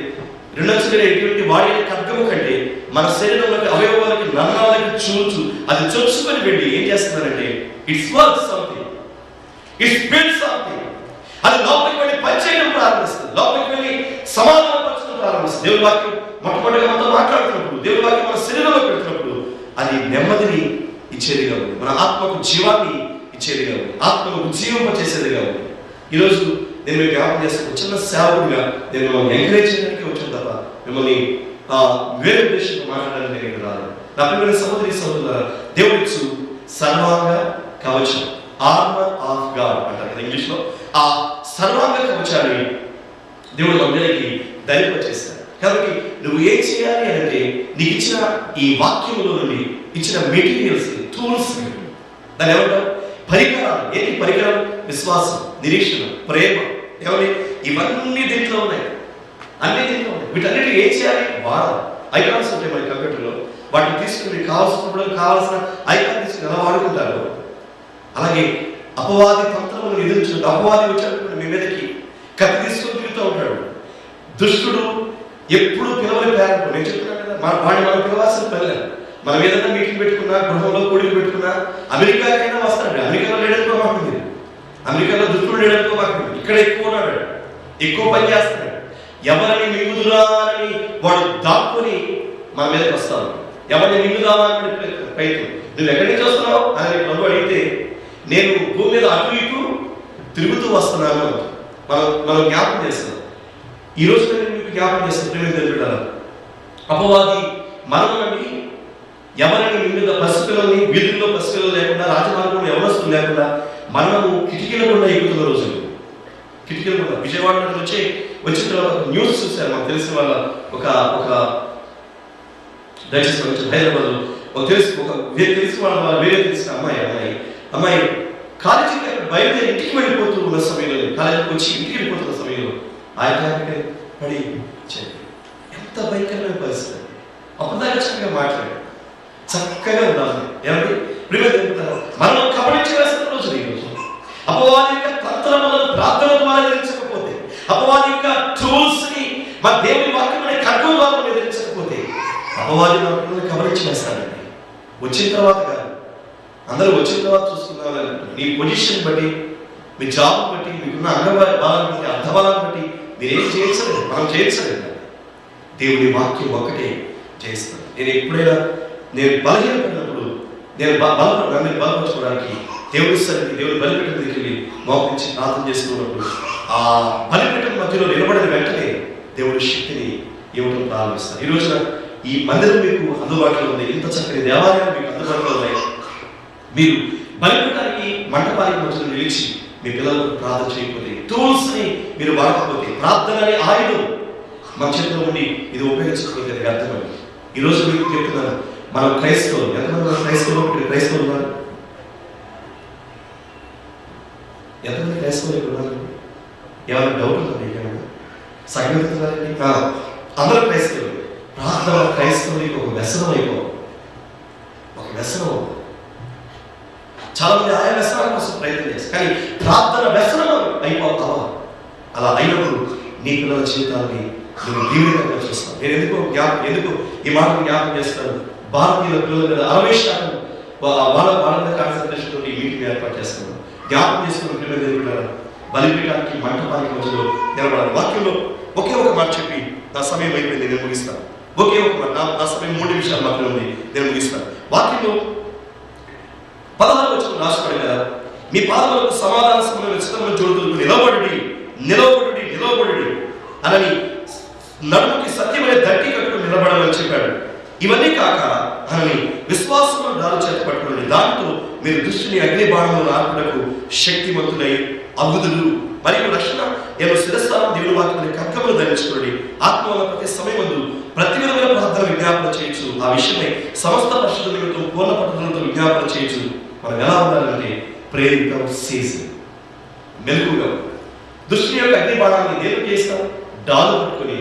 రెండంచులైనటువంటి వాడి ఖడ్గము కంటే మన శరీరంలోకి అవయవాలకి నరాలకి చూచు అది చొచ్చుకొని వెళ్ళి ఏం చేస్తున్నారంటే it's work something, it's build something. అది లోపలికి వెళ్ళి పనిచేయడం ప్రారంభిస్తుంది, లోపలికి వెళ్ళి సమాధానపరచడం ప్రారంభిస్తుంది. దేవుడి వాక్యం మొట్టమొదటిగా మనతో మాట్లాడుతున్నప్పుడు, దేవుడి వాక్యం మన శరీరంలో పెడుతున్నప్పుడు అది నెమ్మదిని ఇచ్చేదిగా ఉంది, మన ఆత్మకు జీవాన్ని ఇచ్చేదిగా ఉంది, ఆత్మను ఉజ్జీవింపచేసేదిగా ఉంది. ఈరోజు నేను మీకు జ్ఞాపకం చేస్తాను, చిన్న సేవకుడిగా నేను మిమ్మల్ని ఎంకరేజ్ చేయడానికి వచ్చాను తప్ప మిమ్మల్ని వేరే ఉద్దేశంతో మాట్లాడడానికి నేను ఇక్కడ రాను. నా పిల్లల సహోదరులారా, దేవుడిచ్చు సర్వాంగ కవచం, ఆర్మర్ ఆఫ్ గాడ్ అంటారు కదా ఇంగ్లీష్లో. ఆ సర్వాంగ కవచాన్ని దేవుడు అందరికీ ధరింపచేస్తాడు. కాబట్టి నువ్వు ఏం చేయాలి అంటే, నీకు ఇచ్చిన ఈ వాక్యములో నుండి ఇచ్చిన మెటీరియల్స్, టూల్స్, దాన్ని ఏమంటారు? పరికరాలు. ఏంటి పరికరం? విశ్వాసం, నిరీక్షణ, ప్రేమ, ఏమని ఇవన్నీ దీంట్లో ఉన్నాయి, అన్ని దీంట్లో ఉన్నాయి. వీటన్నిటి ఏం చేయాలి? వాడాలి. ఐకాన్స్ ఉంటాయి మన కంప్యూటర్లో, వాటిని తీసుకుని కావాల్సిన ఐకాన్ తీసుకుని ఎలా వాడుకుంటారు. అలాగే అపవాది తంత్రములను ఎదుర్చుకుంటూ, అపవాది వచ్చాడు మీ మీదకి కత్తి తీసుకుని తిరుగుతూ ఉంటాడు. దుష్టుడు ఎప్పుడు పిలవని పేరంటూ, నేను చెప్తున్నాను కదా, వాడిని మనం పిలవాల్సిన పని లేదు. మనం ఏదైనా మీటింగ్ పెట్టుకున్నా, గృహంలో కూడికి పెట్టుకున్నా, అమెరికాకైనా వస్తాడు. అమెరికాలో లేడనుకో మాకుంది, అమెరికాలో దుష్టుడు లేడనుకో మాకుంది. ఇక్కడ ఎక్కువ ఉన్నాడు, ఎక్కువ పని చేస్తున్నాడు. ఎవరిని మింగుదురా అని వాడు దాక్కుని మన మీదకి వస్తాడు. ఎవరిని మింగుదామని ప్రయత్నం. నువ్వు ఎక్కడి నుంచి వస్తున్నావు అని ప్రభు అడిగితే, నేను భూమి మీద అటు ఇటు తిరుగుతూ వస్తున్నాను మనం జ్ఞాపకం చేస్తున్నాం. ఈరోజు నేను మీకు జ్ఞాపకం చేస్తాను ప్రేమ, అపవాది మనల్ని ఎవరిని ఇల్లుగా పసిపిల్లల్ని, వీధుల్లో పసిపిల్లలు లేకుండా, రాజమార్గంలో ఎవరొస్తులు లేకుండా మనము కిటికీల గుండా ఎక్కుతున్న రోజులు. కిటికీల గుండా విజయవాడ నుంచి వచ్చిన తర్వాత న్యూస్ చూశారు. మాకు తెలిసిన వాళ్ళ ఒక దయచేసి కొంచెం హైదరాబాద్లో తెలిసిన వాళ్ళ వేరే తెలిసిన అమ్మాయి కాలేజీకి బయలుదేరి ఇంటికి వెళ్ళిపోతూ ఉన్న సమయంలో, కాలేజీకి వచ్చి ఇంటికి వెళ్ళిపోతున్న సమయంలో ఆయన పడి ఎంత భయంకరమైన పరిస్థితి. అప్పటిదాకా చక్కగా మాట్లాడాడు, చక్కగా ఉండాలి. ఏమంటే మనం కబడించి వేసిన రోజు ఈ రోజు అపవాది యొక్క తంత్రములను ప్రార్థన ద్వారా ఎదిరించకపోతే, అపవాది యొక్క టూల్స్ ని మన దేవుని వాక్యం అనే ఖడ్గం ద్వారా ఎదిరించకపోతే అపవాది మన పిల్లల్ని కబడించి వేస్తాడండి. వచ్చిన తర్వాత కాదు, అందరూ వచ్చిన తర్వాత చూసుకున్నారని నీ పొజిషన్ బట్టి, మీ జాబ్ బట్టి, మీకున్న అంగబలాన్ని బట్టి, అర్థబలాన్ని బట్టి మీరేం చేయలేదు, మనం చేయలేదు. దేవుని వాక్యం ఒక్కటే చేస్తాను. నేను ఎప్పుడైనా బలహీనపడినప్పుడు నన్ను బలపరచుకోవడానికి దేవుడి సరికి దేవుడి బలిపీఠం దగ్గరికి వెళ్ళి మోకరించి ప్రార్థన చేసుకున్నప్పుడు ఆ బలిపీఠం మధ్యలో నిలబడిన వెంటనే దేవుడి శక్తిని ఇవ్వడం ప్రారంభిస్తాను. ఈ రోజున ఈ మందిరం మీకు అందుబాటులో ఉంది, ఇంత చక్కని దేవాలయాలు మీకు అందుబాటులో ఉన్నాయి. మీరు బలిపీఠానికి మంటపానికి మధ్యలో నిలిచి మీ పిల్లలకు ప్రార్థన చేయకపోతే, టూల్స్ ని మీరు వాడకపోతే, ప్రార్థన అనే ఆయుధం మన చేతిలో ఉండి ఇది ఉపయోగించకపోతే అది అర్థమైంది. ఈ రోజు మీకు చెప్తున్నాను, మనం క్రైస్తవులు, ఎంతమంది క్రైస్తవులు ఉన్నారు? ఎంతమంది క్రైస్తవులు ఇక్కడ ఉన్నారు? ఏమైనా డౌట్ ఉందా మీకు? సంగతున్నారండి? అందరూ క్రైస్తవులు. ప్రార్థన క్రైస్తవులకి ఒక వ్యసనం అయిపోవాలి, ఒక వ్యసనం. చాలా మంది ఆయా వ్యసనాల కోసం ప్రయత్నం చేస్తారు, కానీ ప్రార్థన వ్యసనం అయిపోతావా? అలా అయినప్పుడు నీ పిల్లల జీవితాన్ని నేను దీవెనగా చూస్తాను. నేను ఎందుకు ఈ మాటను జ్ఞాపకం చేస్తాను? భారతీయుల పిల్లల మీద 60% వాళ్ళ కాన్సన్ట్రేషన్ తోటి ఈ మీటింగ్ ఏర్పాటు చేస్తున్నాను. జ్ఞాపకం చేసుకున్న పిల్లలు బలిపీఠానికి మంటపానికి మధ్యలో నిలబడాలి. వాక్యంలో ఒకే ఒక మాట చెప్పి నా సమయం అయిపోయింది, నేను ముగిస్తాను. ఒకే ఒక మాట, నా సమయం 3 నిమిషాలు మాత్రమే ఉంది, నేను ముగిస్తాను. వాక్యంలో 16వ వచనం రాసిపడి కదా, మీ పాదములకు సమాధాన సమయంలో చిత్రంలో జోడుతూ నిలబడుడి అనని నడుముకి సత్యమైన దట్టి కట్టుకుని నిలబడాలని చెప్పాడు. ఇవన్నీ కాక అని విశ్వాసంలో దారి చేత పట్టుకుని దాంతో మీరు దృష్టిని అగ్ని బాణములు ఆర్పుటకు శక్తిమంతులై అగుదులు. మరియు రక్షణ శిరస్థానం దేవుని వాక్యమని ఖడ్గములు ధరించుకోండి. ఆత్మల ప్రతి సమయమందు ప్రతి విధమైన ప్రార్థన విజ్ఞాపన చేయొచ్చు. ఆ విషయమై సమస్త పరిశుద్ధ నిమిత్తం పూర్ణ పట్టుదలతో విజ్ఞాపన చేయొచ్చు. మనం ఎలా ఉండాలంటే ప్రేరితం చేసి మెలుగుగా దృష్టి యొక్క అగ్ని బాణాన్ని దేవుడు చేస్తాం, డాలు పట్టుకుని,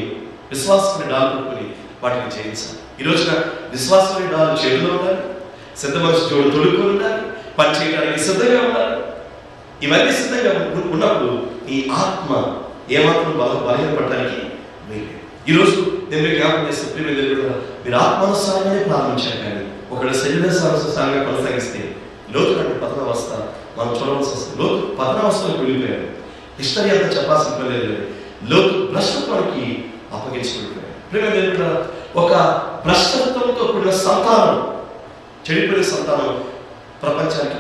విశ్వాసాన్ని డాలు పట్టుకుని వాటిని చేయించాలి. ఈ రోజున విశ్వాసాన్ని డాలు చేతిలో ఉండాలి, సిద్ధ మనసు జోడు తొడుక్కొని ఉండాలి, పని చేయడానికి సిద్ధంగా ఉండాలి. ఇవన్నీ సిద్ధంగా ఉన్నప్పుడు ఈ ఆత్మ ఏమాత్రం బలహీనపడటానికి మీరు ఈరోజు నేను మీకు జ్ఞాపకం చేస్తే మీరు ఆత్మానుసారంగానే ప్రారంభించారు, కానీ ఒకవేళ శరీరానుసారంగా కొనసాగిస్తే లోతు అంటే పతనావస్థ మనం చూడవలసి వస్తుంది. లోతు పతనావస్థలోకి వెళ్ళిపోయారు. హిస్టరీ అంతా చెప్పాల్సిన పని లేదు. లోతు భ్రష్టత్వానికి అప్పగించుకుంటున్నారు. ఒక భ్రష్టత్వంతో కూడిన సంతానం, చెడిపోయిన సంతానం ప్రపంచానికి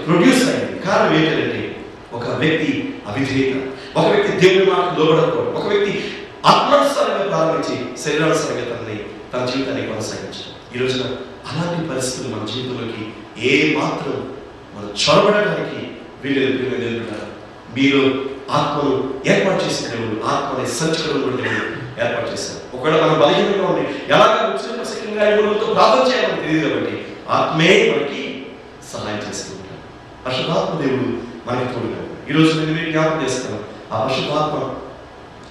ప్రొడ్యూస్ అయింది. కారణం ఏంటంటే ఒక వ్యక్తి అవిధేయత, ఒక వ్యక్తి దేవుని మాట లోబడకపోవడం, ఒక వ్యక్తి ఆత్మానుసారంగా ప్రారంభించి శరీరానుసారంగా తన జీవితాన్ని కొనసాగించడం. ఈ రోజున అలాంటి పరిస్థితులు మన జీవితంలోకి ఏ మాత్రం మనం చొరబడడానికి వీళ్ళు మీరు ఆత్మను ఏర్పాటు చేసిన దేవుడు, ఆత్మని సంచలనం కూడా దేవుడు ఏర్పాటు చేశారు. ఒకవేళ మనం బలహీనంగా ఉండి ఎలాగా ప్రార్థన చేయాలని తెలియదు కాబట్టి ఆత్మే మనకి సహాయం చేస్తూ ఉంటాడు. పరిశుద్ధాత్మ దేవుడు మనకి తోడుగా. ఈరోజు నేను మీకు జ్ఞాపకం చేస్తాను, ఆ పరిశుద్ధాత్మ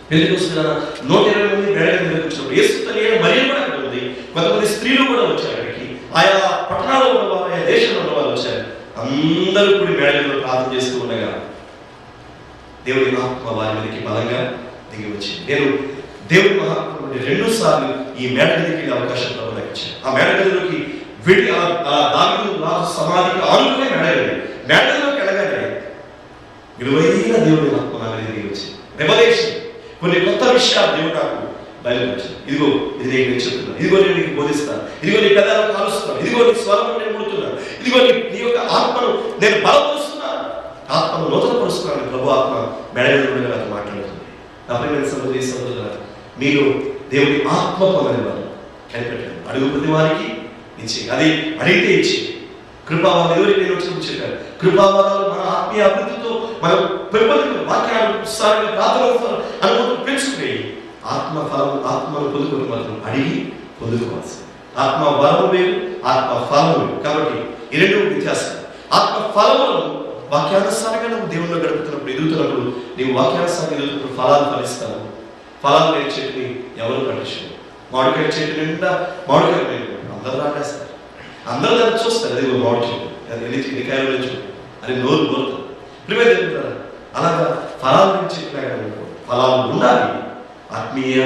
పెళ్ళికొస్తున్న 120 మంది మేడగా నిలకొచ్చినప్పుడు యేసుతో మరియ కూడా అక్కడ ఉంది. కొంతమంది స్త్రీలు కూడా వచ్చారు అక్కడికి. ఆయా పట్టణాల్లో ఉన్నవారు, ఆయా దేశంలో ఉన్నవారు వచ్చారు. అందరూ కూడి మేడలో ప్రార్థన చేస్తూ ఉండగా దేవుడి ఆత్మ వారి మీదకి బలంగా దిగి వచ్చింది. నేను దేవుడి మహాత్మ 2 సార్లు ఈ మేడ గదికి అవకాశం ఇచ్చాను. ఆ మేడ గదిలోకి వెళ్ళి దావీదు రాజు సమాధికి ఆనుకునే మేడగదిలోకి వెళ్ళగానే విలువైన దేవుడి ఆత్మ నా మీద దిగి వచ్చింది. రెవల్యూషన్, కొన్ని కొత్త విషయాలు దేవుడు నాకు బయలుపరిచాడు. ఇదిగో ఇది నేను చెప్తున్నాను, ఇదిగో నేను నీకు బోధిస్తాను, ఇదిగో నీ పెదాలను కాలుస్తున్నాను, ఇదిగో నీ స్వరం నేను ముడుతున్నాను, ఇదిగో నీ యొక్క ఆత్మను నేను బలపరుస్తున్నాను, ఆత్మను నూతనపరుస్తున్నాను. ప్రభు ఆత్మ మేడగదిలో నాతో మాట్లాడుతుంది. నా ప్రియమైన సహోదరి సహోదరులారా, మీరు దేవుడి ఆత్మ పొందనివారు, కనిపెట్టండి. అడుగు ప్రతి వారికి ఇచ్చి, అది అడిగితే ఇచ్చి. కృపావరం ఎవరికి నేను వచ్చినప్పుడు చెప్పాను. కృపావరాలు మన ఆత్మీయ అభివృద్ధితో మనం పెంపొందుకు వాక్యాలు పుస్తకాలుగా ప్రార్థన అనుభవం పెంచుకుని ఆత్మను పొందుకోవడం మాత్రం అడిగి పొందుకోవాల్సి. ఆత్మ వరము వేరు, ఆత్మ ఫలము వేరు. కాబట్టి ఈ రెండు వ్యత్యాసం. ఆత్మ ఫలములను వాక్యానుసారంగా నువ్వు దేవుళ్ళు గడుపుతున్నప్పుడు, ఎదుగుతున్నప్పుడు, నీవు వాక్యానుసారంగా ఎదుగుతున్నప్పుడు ఫలాలు ఫలిస్తావు. ఫలాలు లేని చెట్టుని ఎవరు పట్టించు. మామిడికాయ చెట్టు నిండా మామిడికాయ అందరూ రాటేస్తారు. అందరూ దాన్ని చూస్తారు. అది మామిడి చెట్టు, అది ఎన్ని కాయలు నుంచి అని నోరు కోరుతారు. ప్రిపేర్ చెప్తారా? అలాగా ఫలాలు నుంచి ఫలాలు ఉండాలి. ఆత్మీయ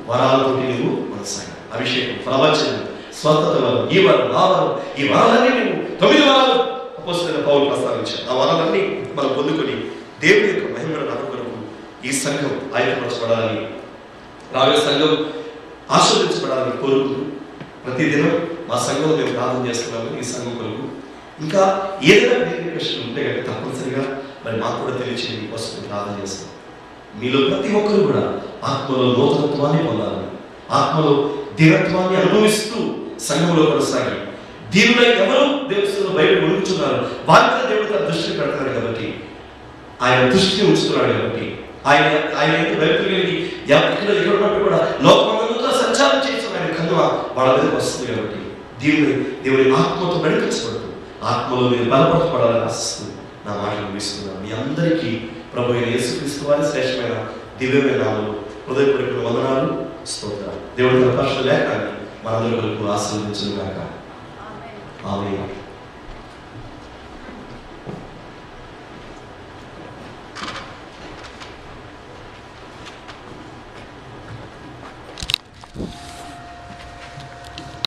వరాలతో నువ్వు మనసాగా అభిషేకం, ప్రవచనం, స్వస్థత వరం, ఈ వరం, ఆ వరం, ఈ వరాలన్నీ నువ్వు 9 వరాలు అపోస్తలుడైన పౌలు ప్రస్తావించారు. ఆ వరాలన్నీ మనం పొందుకొని దేవుని యొక్క మహిమను నామ కొరకు ఈ సంఘం ఆయనపరచబడాలని, రాబోయే సంఘం ఆశీర్వదించబడాలని కోరుకుంటూ ప్రతిదినం మా సంఘంలో మేము ప్రార్థన చేస్తున్నాము. ఈ సంఘం కొరకు ఇంకా ఏదైనా ప్రశ్నలు ఉంటే కనుక తప్పనిసరిగా మరి మాకు కూడా తెలియచేయండి. వస్తూ ప్రార్థన చేస్తాం. మీలో ప్రతి ఒక్కరు కూడా ఆత్మలో నూతనత్వాన్ని పొందాలని, ఆత్మలో దివ్యత్వాన్ని అనుభవిస్తూ సంఘంలో కొనసాగి, దీవులై ఎవరు దేవస్థలో బయట ఒడుగుతున్నారు వారి మీద దేవుడు తన దృష్టిని పెడతాడు. కాబట్టి ఆయన దృష్టిని ఉంచుతున్నాడు. కాబట్టి ఆయన బయటకి ఎక్కడ ఉన్నట్టు కూడా లోకమంతా సంచారం చేసిన ఆయన కన్ను వాళ్ళ మీదకి వస్తుంది. కాబట్టి దేవుని ఆత్మతో నడిపించబడుతూ ఆత్మలో మీరు బలపరచబడాలని ఆశిస్తుంది. నా మాటలు ముగిస్తున్నాను. మీ అందరికీ ప్రభు అయిన యేసుక్రీస్తు వారి శ్రేష్టమైన దివ్యమైన నామములో హృదయపూర్వక వందనాలు, స్తోత్రాలు. దేవుడి తన పరిశుద్ధ లేఖనాన్ని మనందరి కొరకు ఆశీర్వదించును గాక. ఆమేన్. you